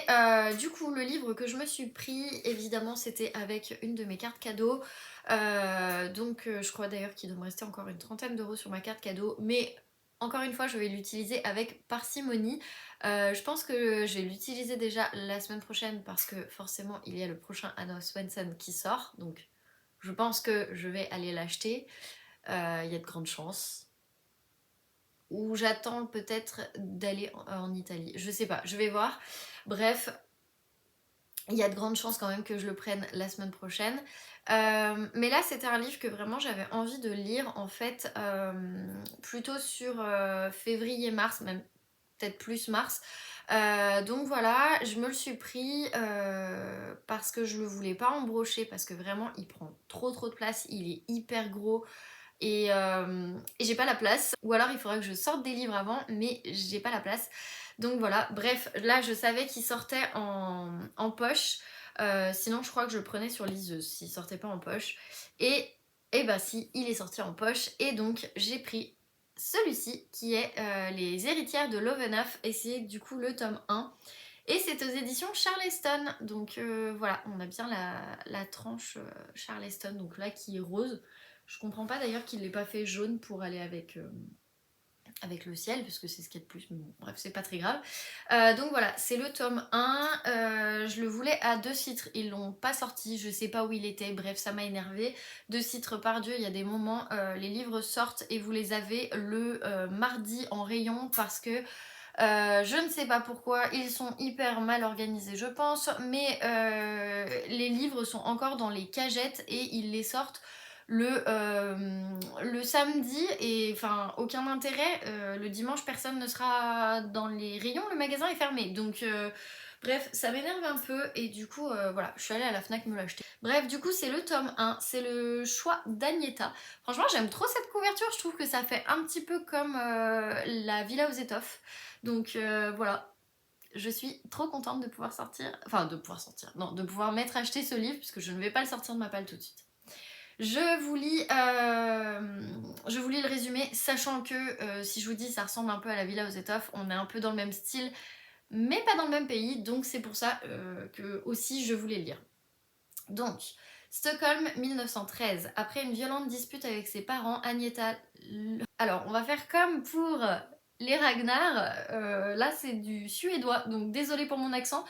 du coup, le livre que je me suis pris, évidemment, c'était avec une de mes cartes cadeaux. Donc je crois d'ailleurs qu'il doit me rester encore une trentaine d'euros sur ma carte cadeau. Mais encore une fois, je vais l'utiliser avec parcimonie. Je pense que je vais l'utiliser déjà la semaine prochaine parce que forcément il y a le prochain Anna Swenson qui sort, donc je pense que je vais aller l'acheter. Il y a de grandes chances. Ou j'attends peut-être d'aller en Italie, je sais pas, je vais voir. Bref, il y a de grandes chances quand même que je le prenne la semaine prochaine. Mais là c'était un livre que vraiment j'avais envie de lire en fait plutôt sur février-mars, même peut-être plus mars. Donc voilà, je me le suis pris parce que je le voulais pas en brocher parce que vraiment il prend trop de place, il est hyper gros et j'ai pas la place. Ou alors il faudrait que je sorte des livres avant, mais j'ai pas la place. Donc voilà, bref, là je savais qu'il sortait en poche. Sinon je crois que je le prenais sur liseuse s'il sortait pas en poche. Et bah si, il est sorti en poche et donc j'ai pris celui-ci qui est Les Héritières de Loveneuf et c'est du coup le tome 1. Et c'est aux éditions Charleston. Donc voilà, on a bien la tranche Charleston, donc là qui est rose. Je comprends pas d'ailleurs qu'il l'ait pas fait jaune pour aller avec le ciel, parce que c'est ce qu'il y a de plus, mais bon, bref, c'est pas très grave. Donc voilà, c'est le tome 1. Je le voulais à 2 titres, ils l'ont pas sorti, je sais pas où il était, bref, ça m'a énervé. 2 titres par Dieu, il y a des moments, les livres sortent et vous les avez le mardi en rayon parce que. Je ne sais pas pourquoi, ils sont hyper mal organisés je pense, mais les livres sont encore dans les cagettes et ils les sortent le samedi et enfin aucun intérêt, le dimanche personne ne sera dans les rayons, le magasin est fermé donc bref ça m'énerve un peu et du coup voilà je suis allée à la Fnac me l'acheter. Bref du coup c'est le tome 1, c'est le choix d'Agneta. Franchement j'aime trop cette couverture, je trouve que ça fait un petit peu comme la Villa aux étoffes donc voilà. Je suis trop contente de pouvoir sortir, enfin de pouvoir sortir, non, de pouvoir m'être acheté ce livre puisque je ne vais pas le sortir de ma palle tout de suite. Je vous lis le résumé, sachant que si je vous dis ça ressemble un peu à la Villa aux Étoffes, on est un peu dans le même style, mais pas dans le même pays, donc c'est pour ça que aussi je voulais le lire. Donc, Stockholm 1913. Après une violente dispute avec ses parents, Agneta... Alors, on va faire comme pour les Ragnar. Là, c'est du suédois, donc désolé pour mon accent.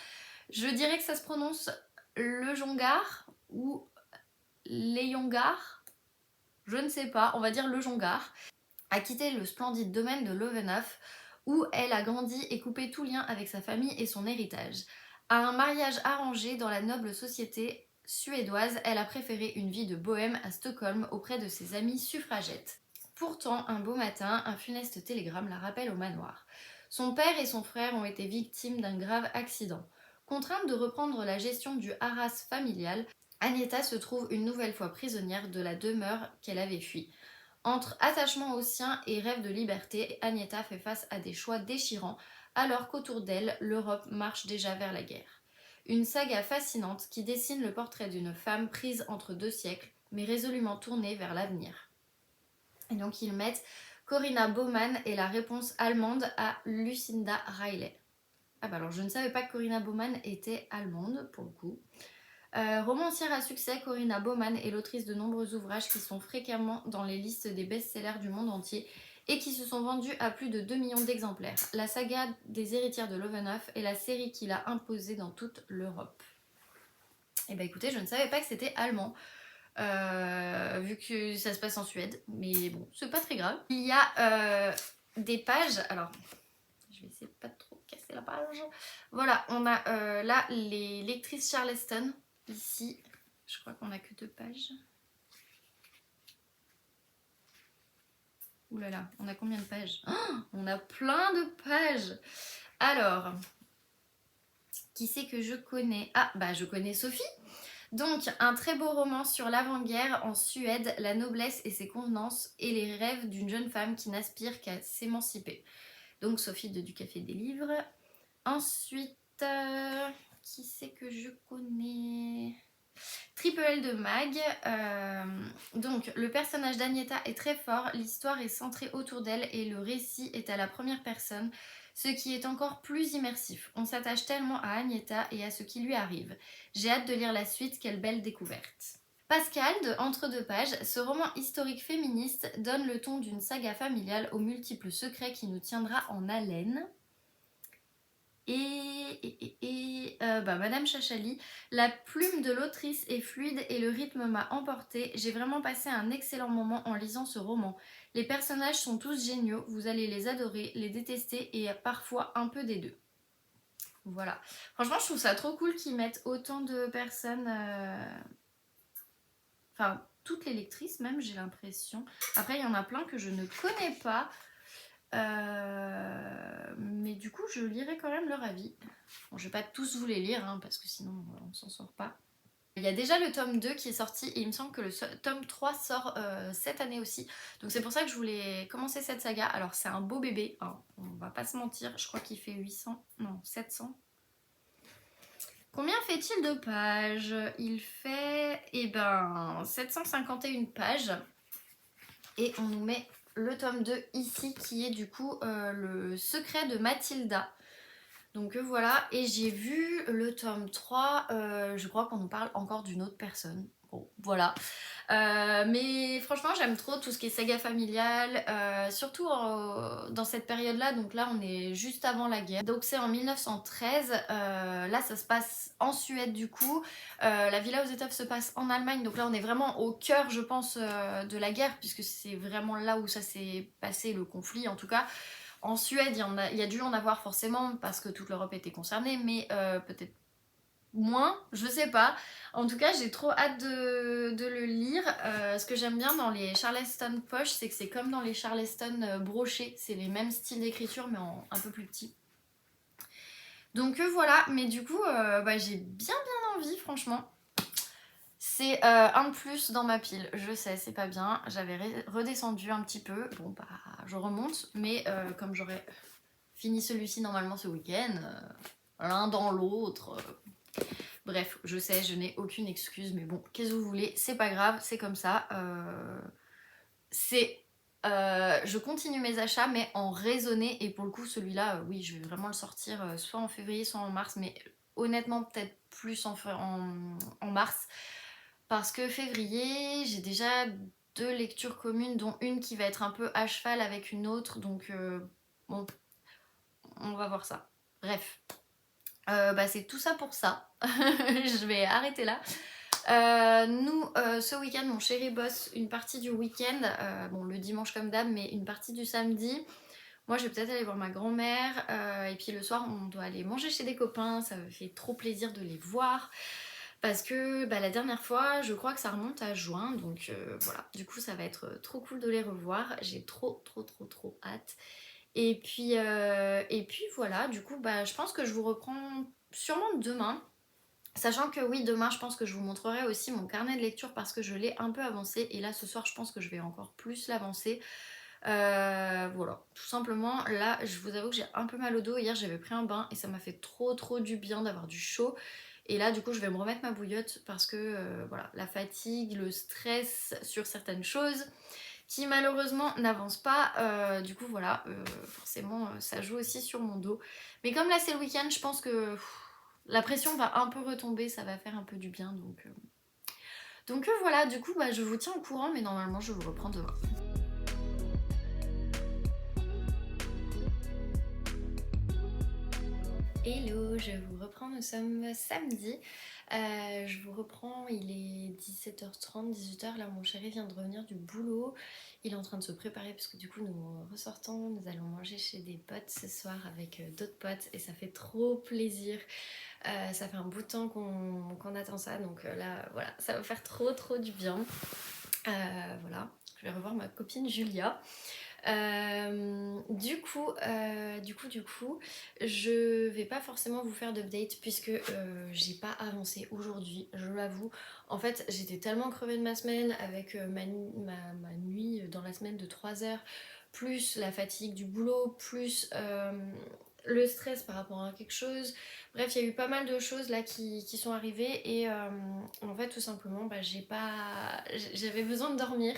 Je dirais que ça se prononce le Jongar ou Lejongar. Je ne sais pas, on va dire le Jongar. A quitté le splendide domaine de Lovenhof, où elle a grandi et coupé tout lien avec sa famille et son héritage. À un mariage arrangé dans la noble société suédoise, elle a préféré une vie de bohème à Stockholm auprès de ses amies suffragettes. Pourtant, un beau matin, un funeste télégramme la rappelle au manoir. Son père et son frère ont été victimes d'un grave accident. Contrainte de reprendre la gestion du haras familial, Agneta se trouve une nouvelle fois prisonnière de la demeure qu'elle avait fuie. Entre attachement aux siens et rêve de liberté, Agneta fait face à des choix déchirants, alors qu'autour d'elle, l'Europe marche déjà vers la guerre. Une saga fascinante qui dessine le portrait d'une femme prise entre deux siècles, mais résolument tournée vers l'avenir. Et donc ils mettent Corinna Baumann est la réponse allemande à Lucinda Riley. Ah bah alors je ne savais pas que Corinna Baumann était allemande pour le coup. Romancière à succès, Corinna Baumann est l'autrice de nombreux ouvrages qui sont fréquemment dans les listes des best-sellers du monde entier et qui se sont vendus à plus de 2 millions d'exemplaires. La saga des héritières de Lovenhof est la série qu'il a imposée dans toute l'Europe. Et bah écoutez, je ne savais pas que c'était allemand, vu que ça se passe en Suède, mais bon, c'est pas très grave. Il y a des pages, alors je vais essayer de pas trop casser la page. Voilà, on a là les lectrices Charleston. Ici, je crois qu'on a que 2 pages. Ouh là là, on a combien de pages? Oh, on a plein de pages. Alors, qui c'est que je connais? Ah, bah je connais Sophie. Donc, un très beau roman sur l'avant-guerre en Suède, la noblesse et ses convenances et les rêves d'une jeune femme qui n'aspire qu'à s'émanciper. Donc, Sophie de Du Café des Livres. Ensuite, qui c'est que je connais? Triple L de Mag. Donc, le personnage d'Agneta est très fort, l'histoire est centrée autour d'elle et le récit est à la première personne, ce qui est encore plus immersif. On s'attache tellement à Agneta et à ce qui lui arrive. J'ai hâte de lire la suite, quelle belle découverte. Pascal, de Entre deux pages, ce roman historique féministe donne le ton d'une saga familiale aux multiples secrets qui nous tiendra en haleine. Madame Chachali, la plume de l'autrice est fluide et le rythme m'a emporté. J'ai vraiment passé un excellent moment en lisant ce roman. Les personnages sont tous géniaux, vous allez les adorer, les détester et parfois un peu des deux. Voilà. Franchement, je trouve ça trop cool qu'ils mettent autant de personnes... Enfin, toutes les lectrices même, j'ai l'impression. Après, il y en a plein que je ne connais pas. Mais du coup je lirai quand même leur avis. Bon, je vais pas tous vous les lire hein, parce que sinon on s'en sort pas. Il y a déjà le tome 2 qui est sorti et il me semble que le tome 3 sort cette année aussi. Donc c'est pour ça que je voulais commencer cette saga. Alors c'est un beau bébé, hein, on va pas se mentir. Je crois qu'il fait 800, non 700. Combien fait-il de pages? Il fait 751 pages. Et on nous met le tome 2 ici qui est du coup le secret de Mathilda. Donc voilà, et j'ai vu le tome 3, je crois qu'on nous parle encore d'une autre personne. Bon, voilà. Mais franchement, j'aime trop tout ce qui est saga familiale, surtout dans cette période-là. Donc là, on est juste avant la guerre. Donc c'est en 1913. Là, ça se passe en Suède du coup. La Villa aux Étoffes se passe en Allemagne. Donc là, on est vraiment au cœur, je pense, de la guerre, puisque c'est vraiment là où ça s'est passé, le conflit en tout cas. En Suède, il y a dû en avoir forcément parce que toute l'Europe était concernée, mais peut-être moins, je sais pas. En tout cas, j'ai trop hâte de le lire. Ce que j'aime bien dans les Charleston poche, c'est que c'est comme dans les Charleston brochés. C'est les mêmes styles d'écriture, mais un peu plus petits. Donc voilà, mais du coup, j'ai bien envie, franchement. C'est un de plus dans ma pile, je sais, c'est pas bien. J'avais redescendu un petit peu. Bon, bah, je remonte, mais comme j'aurais fini celui-ci normalement ce week-end, l'un dans l'autre. Bref, je sais, je n'ai aucune excuse, mais bon, qu'est-ce que vous voulez, c'est pas grave, c'est comme ça. Je continue mes achats, mais en raisonné, et pour le coup, celui-là, oui, je vais vraiment le sortir soit en février, soit en mars, mais honnêtement, peut-être plus en mars, parce que février, j'ai déjà 2 lectures communes, dont une qui va être un peu à cheval avec une autre, donc bon, on va voir ça. Bref, c'est tout ça pour ça. Je vais arrêter là. Nous, ce week-end, mon chéri bosse une partie du week-end, bon le dimanche comme d'hab, mais une partie du samedi. Moi, je vais peut-être aller voir ma grand-mère, et puis le soir, on doit aller manger chez des copains. Ça me fait trop plaisir de les voir. Parce que la dernière fois, je crois que ça remonte à juin, donc voilà. Du coup, ça va être trop cool de les revoir. J'ai trop hâte. Et puis voilà, du coup, je pense que je vous reprends sûrement demain. Sachant que oui, demain, je pense que je vous montrerai aussi mon carnet de lecture parce que je l'ai un peu avancé. Et là, ce soir, je pense que je vais encore plus l'avancer. Voilà, tout simplement. Là, je vous avoue que j'ai un peu mal au dos. Hier, j'avais pris un bain et ça m'a fait trop du bien d'avoir du chaud. Et là, du coup, je vais me remettre ma bouillotte parce que voilà, la fatigue, le stress sur certaines choses qui malheureusement n'avancent pas. Du coup, voilà, forcément, ça joue aussi sur mon dos. Mais comme là, c'est le week-end, je pense que la pression va un peu retomber, ça va faire un peu du bien. Donc voilà, du coup, je vous tiens au courant, mais normalement, je vous reprends demain. Hello, je vous reprends, nous sommes samedi. Je vous reprends, il est 17h30, 18h. Là, mon chéri vient de revenir du boulot. Il est en train de se préparer parce que du coup, nous ressortons. Nous allons manger chez des potes ce soir avec d'autres potes et ça fait trop plaisir. Ça fait un bout de temps qu'on attend ça, donc là, voilà, ça va faire trop du bien. Voilà, je vais revoir ma copine Julia. Du coup, je vais pas forcément vous faire d'update puisque j'ai pas avancé aujourd'hui, je l'avoue. En fait, j'étais tellement crevée de ma semaine avec ma nuit dans la semaine de 3 heures, plus la fatigue du boulot, plus le stress par rapport à quelque chose. Bref, il y a eu pas mal de choses là qui sont arrivées et en fait, tout simplement, j'avais besoin de dormir.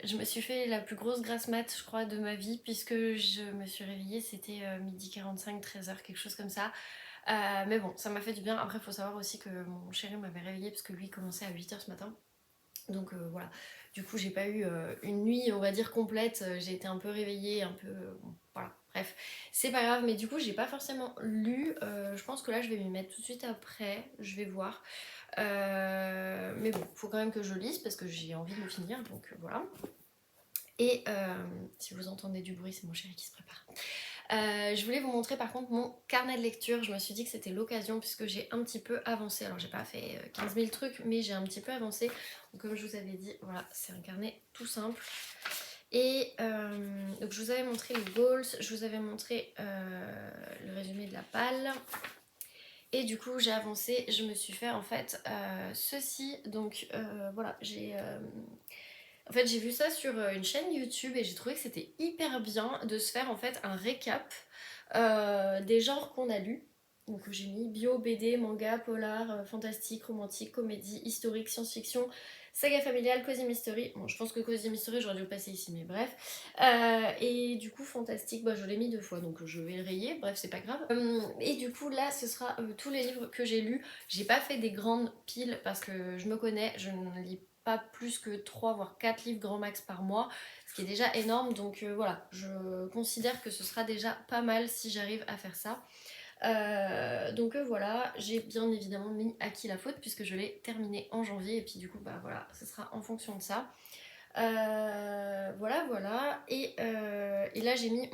Je me suis fait la plus grosse grasse mat, je crois, de ma vie, puisque je me suis réveillée, c'était midi 45, 13h, quelque chose comme ça. Mais bon, ça m'a fait du bien. Après, il faut savoir aussi que mon chéri m'avait réveillée, parce que lui commençait à 8h ce matin. Donc voilà, du coup, j'ai pas eu une nuit, on va dire, complète. J'ai été un peu réveillée, un peu... bon, voilà, bref, c'est pas grave. Mais du coup, j'ai pas forcément lu. Je pense que là, je vais m'y mettre tout de suite après. Je vais voir. Mais bon, faut quand même que je lise parce que j'ai envie de le finir, donc voilà. Et si vous entendez du bruit, c'est mon chéri qui se prépare. Je voulais vous montrer par contre mon carnet de lecture. Je me suis dit que c'était l'occasion puisque j'ai un petit peu avancé. Alors j'ai pas fait 15 000 trucs, mais j'ai un petit peu avancé. Donc, comme je vous avais dit, voilà, c'est un carnet tout simple. Et donc je vous avais montré les goals, je vous avais montré le résumé de la palle. Et du coup j'ai avancé, je me suis fait en fait ceci. Donc voilà, en fait, j'ai vu ça sur une chaîne YouTube et j'ai trouvé que c'était hyper bien de se faire en fait un récap des genres qu'on a lus. Donc j'ai mis bio, BD, manga, polar, fantastique, romantique, comédie, historique, science-fiction, saga familiale, cozy mystery. Bon, je pense que cozy mystery j'aurais dû le passer ici, mais bref. Et du coup fantastique, je l'ai mis 2 fois, donc je vais le rayer. Bref, c'est pas grave. Et du coup là, ce sera tous les livres que j'ai lus. J'ai pas fait des grandes piles parce que je me connais, je ne lis pas plus que 3 voire 4 livres grand max par mois, ce qui est déjà énorme, donc voilà, je considère que ce sera déjà pas mal si j'arrive à faire ça. Donc voilà, j'ai bien évidemment mis à qui la faute puisque je l'ai terminé en janvier et puis du coup voilà, ce sera en fonction de ça. Voilà. Et là j'ai mis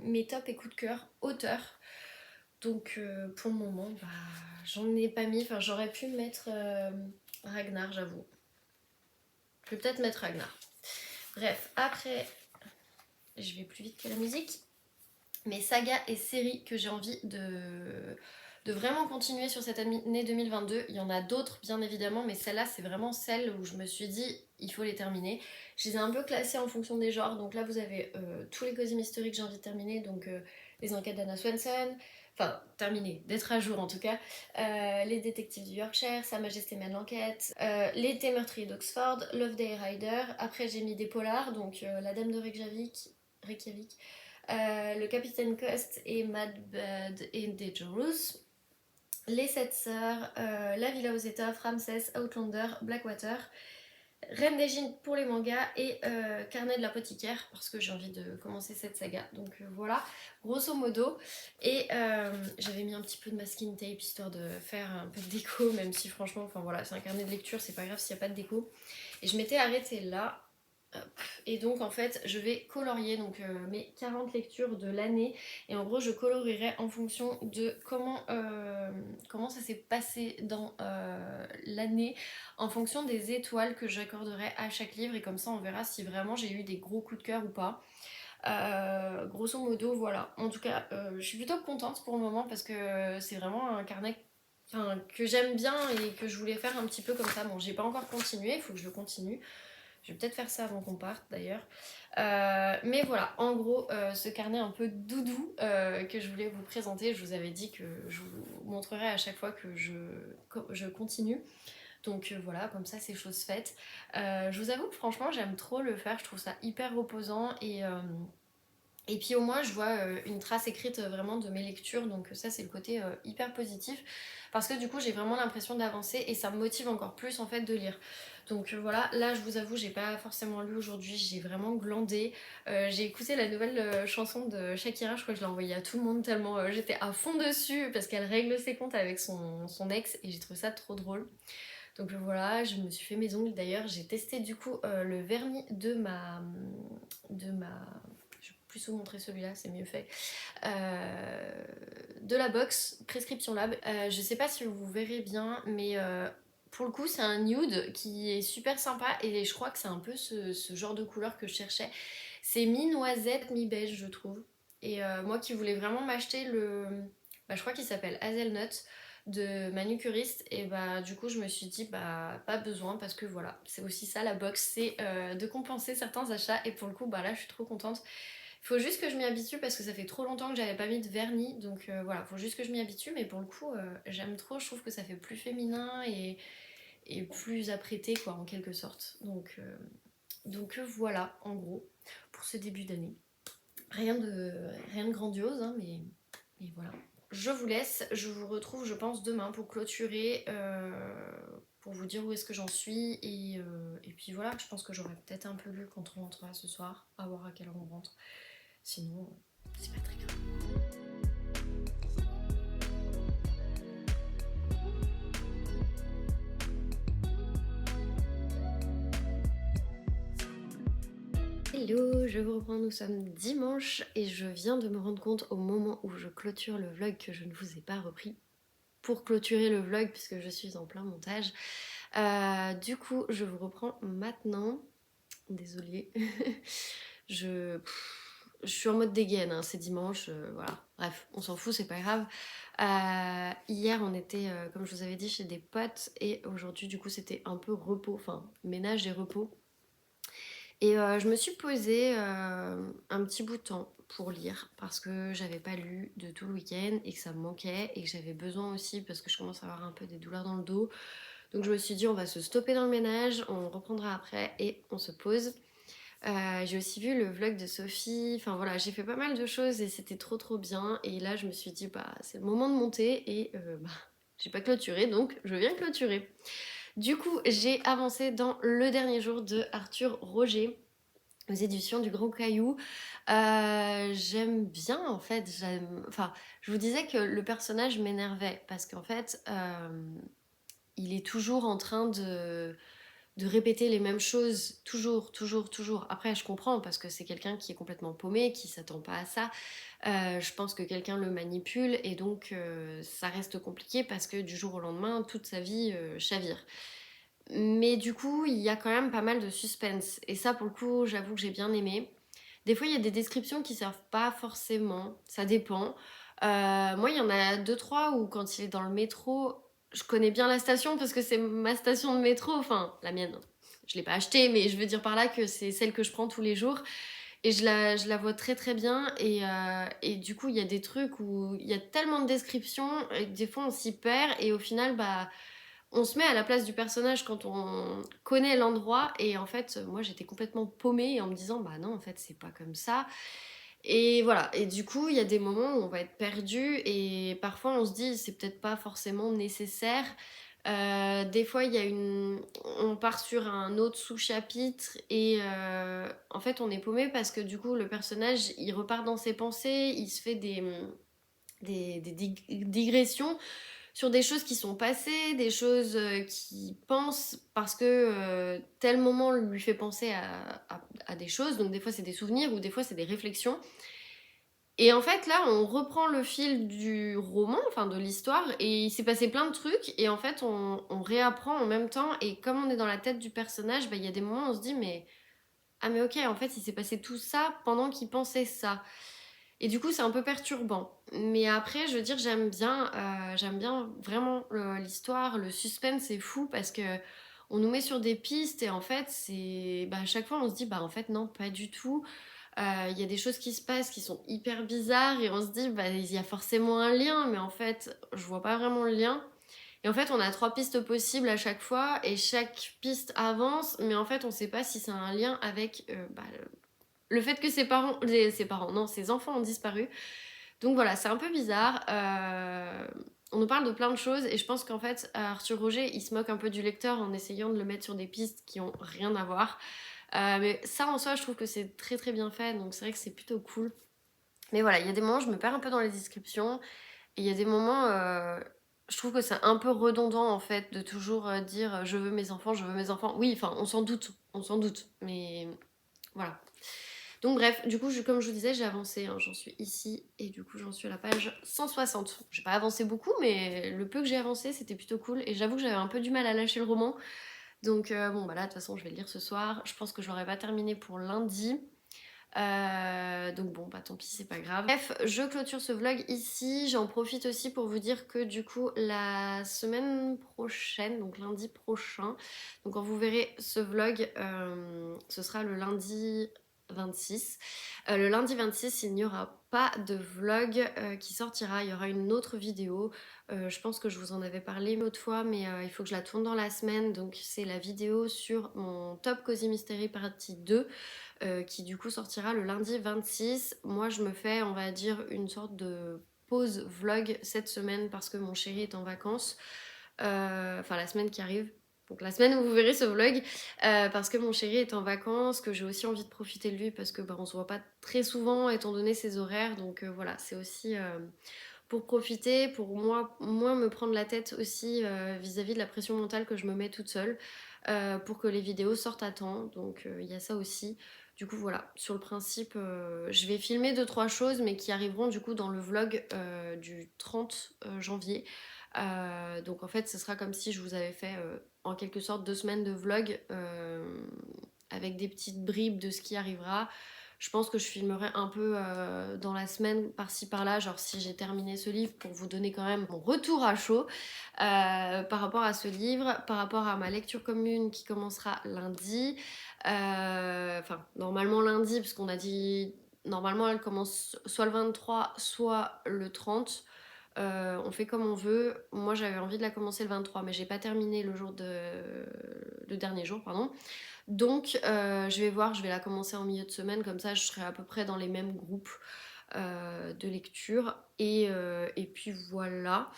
mes tops et coups de cœur auteurs. Donc pour le moment, j'en ai pas mis, enfin j'aurais pu mettre Ragnar, j'avoue. Je vais peut-être mettre Ragnar. Bref, après, je vais plus vite que la musique. Mes sagas et séries que j'ai envie de vraiment continuer sur cette année 2022. Il y en a d'autres, bien évidemment, mais celle-là, c'est vraiment celle où je me suis dit, il faut les terminer. Je les ai un peu classées en fonction des genres. Donc là, vous avez tous les cozy mystery que j'ai envie de terminer. Donc les enquêtes d'Anna Swenson, enfin terminé, d'être à jour en tout cas, les détectives du Yorkshire, Sa Majesté mène l'enquête, l'été meurtrier d'Oxford, Love Day Rider, après j'ai mis des polars, donc La Dame de Reykjavik, le Capitaine Coste et Mad Bud et Dangerous, les Sept Sœurs, La Villa aux Étoffes, Ramsès, Outlander, Blackwater, Reine des Gîtes pour les mangas et Carnet de l'apothicaire parce que j'ai envie de commencer cette saga. Donc voilà, grosso modo. Et j'avais mis un petit peu de masking tape histoire de faire un peu de déco, même si franchement, enfin voilà, c'est un carnet de lecture, c'est pas grave s'il n'y a pas de déco. Et je m'étais arrêtée là. Hop. Et donc en fait je vais colorier donc, mes 40 lectures de l'année et en gros je colorierai en fonction de comment ça s'est passé dans l'année en fonction des étoiles que j'accorderai à chaque livre et comme ça on verra si vraiment j'ai eu des gros coups de cœur ou pas. Grosso modo voilà, en tout cas je suis plutôt contente pour le moment parce que c'est vraiment un carnet que j'aime bien et que je voulais faire un petit peu comme ça. Bon j'ai pas encore continué, il faut que je le continue. Je vais peut-être faire ça avant qu'on parte d'ailleurs. Mais voilà, en gros, ce carnet un peu doudou que je voulais vous présenter, je vous avais dit que je vous montrerai à chaque fois que je continue. Donc voilà, comme ça c'est chose faite. Je vous avoue que franchement j'aime trop le faire, je trouve ça hyper reposant et puis au moins je vois une trace écrite vraiment de mes lectures, donc ça c'est le côté hyper positif, parce que du coup j'ai vraiment l'impression d'avancer et ça me motive encore plus en fait de lire. Donc voilà, là je vous avoue j'ai pas forcément lu aujourd'hui, j'ai vraiment glandé. J'ai écouté la nouvelle chanson de Shakira, je crois que je l'ai envoyée à tout le monde tellement j'étais à fond dessus, parce qu'elle règle ses comptes avec son ex et j'ai trouvé ça trop drôle. Donc voilà, je me suis fait mes ongles d'ailleurs, j'ai testé du coup le vernis de ma je vais plus vous montrer celui-là, c'est mieux fait. De la box Prescription Lab. Je sais pas si vous verrez bien, mais pour le coup, c'est un nude qui est super sympa et je crois que c'est un peu ce genre de couleur que je cherchais. C'est mi-noisette, mi-beige, je trouve. Et moi qui voulais vraiment m'acheter je crois qu'il s'appelle Hazelnut de manucuriste, et bah du coup je me suis dit bah pas besoin parce que voilà, c'est aussi ça la box, c'est de compenser certains achats et pour le coup bah là je suis trop contente. Faut juste que je m'y habitue parce que ça fait trop longtemps que j'avais pas mis de vernis, donc voilà, faut juste que je m'y habitue, mais pour le coup j'aime trop, je trouve que ça fait plus féminin et plus apprêté quoi en quelque sorte. Donc voilà en gros pour ce début d'année. Rien de grandiose hein, mais voilà. Je vous laisse, je vous retrouve je pense demain pour clôturer, pour vous dire où est-ce que j'en suis et puis voilà, je pense que j'aurai peut-être un peu lu quand on rentrera ce soir, à voir à quelle heure on rentre. Sinon, c'est pas très grave. Hello, je vous reprends, nous sommes dimanche et je viens de me rendre compte au moment où je clôture le vlog que je ne vous ai pas repris pour clôturer le vlog puisque je suis en plein montage. Du coup, je vous reprends maintenant. Désolée. je, je suis en mode dégaine, hein, c'est dimanche, voilà. Bref, on s'en fout, c'est pas grave. Hier, on était, comme je vous avais dit, chez des potes et aujourd'hui, du coup, c'était un peu repos, enfin, ménage et repos. Et je me suis posée un petit bout de temps pour lire parce que j'avais pas lu de tout le week-end et que ça me manquait et que j'avais besoin aussi parce que je commence à avoir un peu des douleurs dans le dos. Donc je me suis dit on va se stopper dans le ménage, on reprendra après et on se pose. J'ai aussi vu le vlog de Sophie, enfin voilà, j'ai fait pas mal de choses et c'était trop bien. Et là je me suis dit bah c'est le moment de monter et j'ai pas clôturé donc je viens clôturer. Du coup j'ai avancé dans le dernier jour de Arthur Roger aux éditions du Grand Caillou. J'aime bien en fait, enfin je vous disais que le personnage m'énervait parce qu'en fait il est toujours en train de répéter les mêmes choses, toujours. Après, je comprends parce que c'est quelqu'un qui est complètement paumé, qui s'attend pas à ça. Je pense que quelqu'un le manipule et donc ça reste compliqué parce que du jour au lendemain, toute sa vie chavire. Mais du coup, il y a quand même pas mal de suspense et ça, pour le coup, j'avoue que j'ai bien aimé. Des fois, il y a des descriptions qui servent pas forcément, ça dépend. Moi, il y en a deux, trois où quand il est dans le métro, je connais bien la station parce que c'est ma station de métro, enfin la mienne. Je l'ai pas achetée, mais je veux dire par là que c'est celle que je prends tous les jours. Et je la vois très très bien. Et du coup, il y a des trucs où il y a tellement de descriptions, et des fois on s'y perd, et au final, bah, on se met à la place du personnage quand on connaît l'endroit. Et en fait, moi j'étais complètement paumée en me disant, bah non, en fait, c'est pas comme ça. Et voilà, et du coup, il y a des moments où on va être perdu, et parfois on se dit, c'est peut-être pas forcément nécessaire. Des fois, on part sur un autre sous-chapitre, et en fait, on est paumé parce que du coup, le personnage, il repart dans ses pensées, il se fait des digressions sur des choses qui sont passées, des choses qu'il pense parce que tel moment lui fait penser à des choses. Donc des fois c'est des souvenirs ou des fois c'est des réflexions. Et en fait là on reprend le fil du roman, enfin de l'histoire, et il s'est passé plein de trucs, et en fait on réapprend en même temps, et comme on est dans la tête du personnage, bah, il y a des moments où on se dit mais ah mais ok, en fait il s'est passé tout ça pendant qu'il pensait ça. Et du coup, c'est un peu perturbant. Mais après, je veux dire, j'aime bien vraiment l'histoire, le suspense, c'est fou parce que on nous met sur des pistes, et en fait, bah, à chaque fois, on se dit, bah en fait, non, pas du tout. Il y a des choses qui se passent qui sont hyper bizarres, et on se dit, bah il y a forcément un lien, mais en fait, je vois pas vraiment le lien. Et en fait, on a trois pistes possibles à chaque fois, et chaque piste avance, mais en fait, on sait pas si c'est un lien avec bah, le fait que non, ses enfants ont disparu. Donc voilà, c'est un peu bizarre. On nous parle de plein de choses, et je pense qu'en fait, Arthur Roger, il se moque un peu du lecteur en essayant de le mettre sur des pistes qui ont rien à voir. Mais ça, en soi, je trouve que c'est très très bien fait, donc c'est vrai que c'est plutôt cool. Mais voilà, il y a des moments, je me perds un peu dans les descriptions, et il y a des moments, je trouve que c'est un peu redondant en fait, de toujours dire je veux mes enfants, je veux mes enfants. Oui, enfin, on s'en doute, mais voilà. Donc bref, du coup, comme je vous disais, j'ai avancé, hein, j'en suis ici, et du coup j'en suis à la page 160. J'ai pas avancé beaucoup, mais le peu que j'ai avancé, c'était plutôt cool, et j'avoue que j'avais un peu du mal à lâcher le roman. Donc bon, bah là, de toute façon, je vais le lire ce soir. Je pense que je l'aurai pas terminé pour lundi. Donc bon, bah tant pis, c'est pas grave. Bref, je clôture ce vlog ici. J'en profite aussi pour vous dire que du coup, la semaine prochaine, donc lundi prochain, donc quand vous verrez ce vlog, ce sera le lundi 26. Le lundi 26, il n'y aura pas de vlog qui sortira. Il y aura une autre vidéo. Je pense que je vous en avais parlé une autre fois, mais il faut que je la tourne dans la semaine. Donc c'est la vidéo sur mon Top Cozy Mystery partie 2, qui du coup sortira le lundi 26. Moi je me fais, on va dire, une sorte de pause vlog cette semaine parce que mon chéri est en vacances. Enfin la semaine qui arrive. Donc la semaine où vous verrez ce vlog, parce que mon chéri est en vacances, que j'ai aussi envie de profiter de lui parce que bah, on se voit pas très souvent étant donné ses horaires. Donc voilà, c'est aussi pour profiter, pour moi, moins me prendre la tête aussi vis-à-vis de la pression mentale que je me mets toute seule, pour que les vidéos sortent à temps. Donc il y a ça aussi. Du coup voilà, sur le principe, je vais filmer 2-3 choses, mais qui arriveront du coup dans le vlog du 30 janvier. Donc en fait, ce sera comme si je vous avais fait en quelque sorte 2 semaines de vlog, avec des petites bribes de ce qui arrivera. Je pense que je filmerai un peu dans la semaine par-ci par-là, genre si j'ai terminé ce livre, pour vous donner quand même mon retour à chaud par rapport à ce livre, par rapport à ma lecture commune qui commencera lundi. Enfin, normalement lundi, parce qu'on a dit normalement elle commence soit le 23, soit le 30. On fait comme on veut. Moi j'avais envie de la commencer le 23, mais j'ai pas terminé le dernier jour, pardon. Donc je vais voir, je vais la commencer en milieu de semaine, comme ça je serai à peu près dans les mêmes groupes de lecture. Et puis voilà.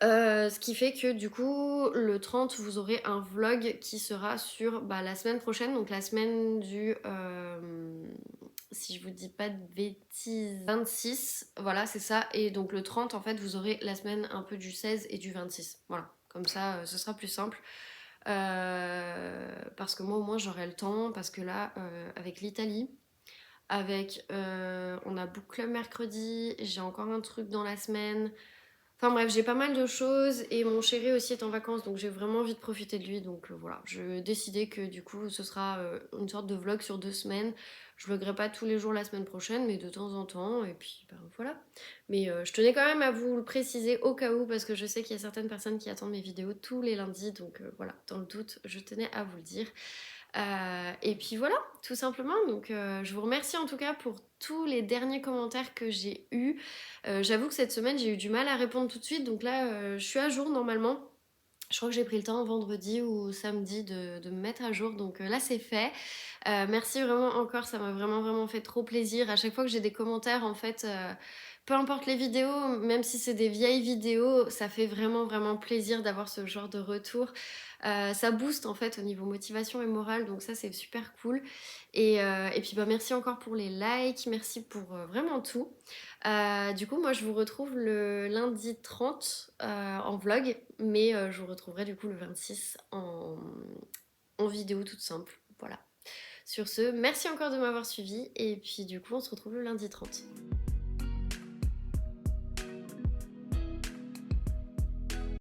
Ce qui fait que du coup, le 30, vous aurez un vlog qui sera sur bah, la semaine prochaine, donc la semaine du, si je vous dis pas de bêtises, 26, voilà, c'est ça. Et donc le 30, en fait, vous aurez la semaine un peu du 16 et du 26. Voilà, comme ça, ce sera plus simple. Parce que moi, au moins, j'aurai le temps, parce que là, avec l'Italie, on a book club mercredi, j'ai encore un truc dans la semaine. Enfin bref, j'ai pas mal de choses, et mon chéri aussi est en vacances, donc j'ai vraiment envie de profiter de lui. Donc voilà, je décidé que du coup ce sera une sorte de vlog sur 2 semaines. Je vloguerai pas tous les jours la semaine prochaine, mais de temps en temps, et puis ben, voilà. Mais je tenais quand même à vous le préciser au cas où, parce que je sais qu'il y a certaines personnes qui attendent mes vidéos tous les lundis, donc voilà, dans le doute, je tenais à vous le dire. Et puis voilà, tout simplement. Donc je vous remercie en tout cas pour tous les derniers commentaires que j'ai eus. J'avoue que cette semaine j'ai eu du mal à répondre tout de suite, donc là je suis à jour normalement. Je crois que j'ai pris le temps vendredi ou samedi de me mettre à jour, donc là c'est fait. Merci vraiment encore, ça m'a vraiment vraiment fait trop plaisir. À chaque fois que j'ai des commentaires, en fait, peu importe les vidéos, même si c'est des vieilles vidéos, ça fait vraiment vraiment plaisir d'avoir ce genre de retour. Ça booste en fait au niveau motivation et morale, donc ça c'est super cool. Et puis bah merci encore pour les likes, merci pour vraiment tout. Du coup moi je vous retrouve le lundi 30 en vlog, mais je vous retrouverai du coup le 26 en vidéo toute simple. Voilà. Sur ce, merci encore de m'avoir suivi et puis du coup on se retrouve le lundi 30.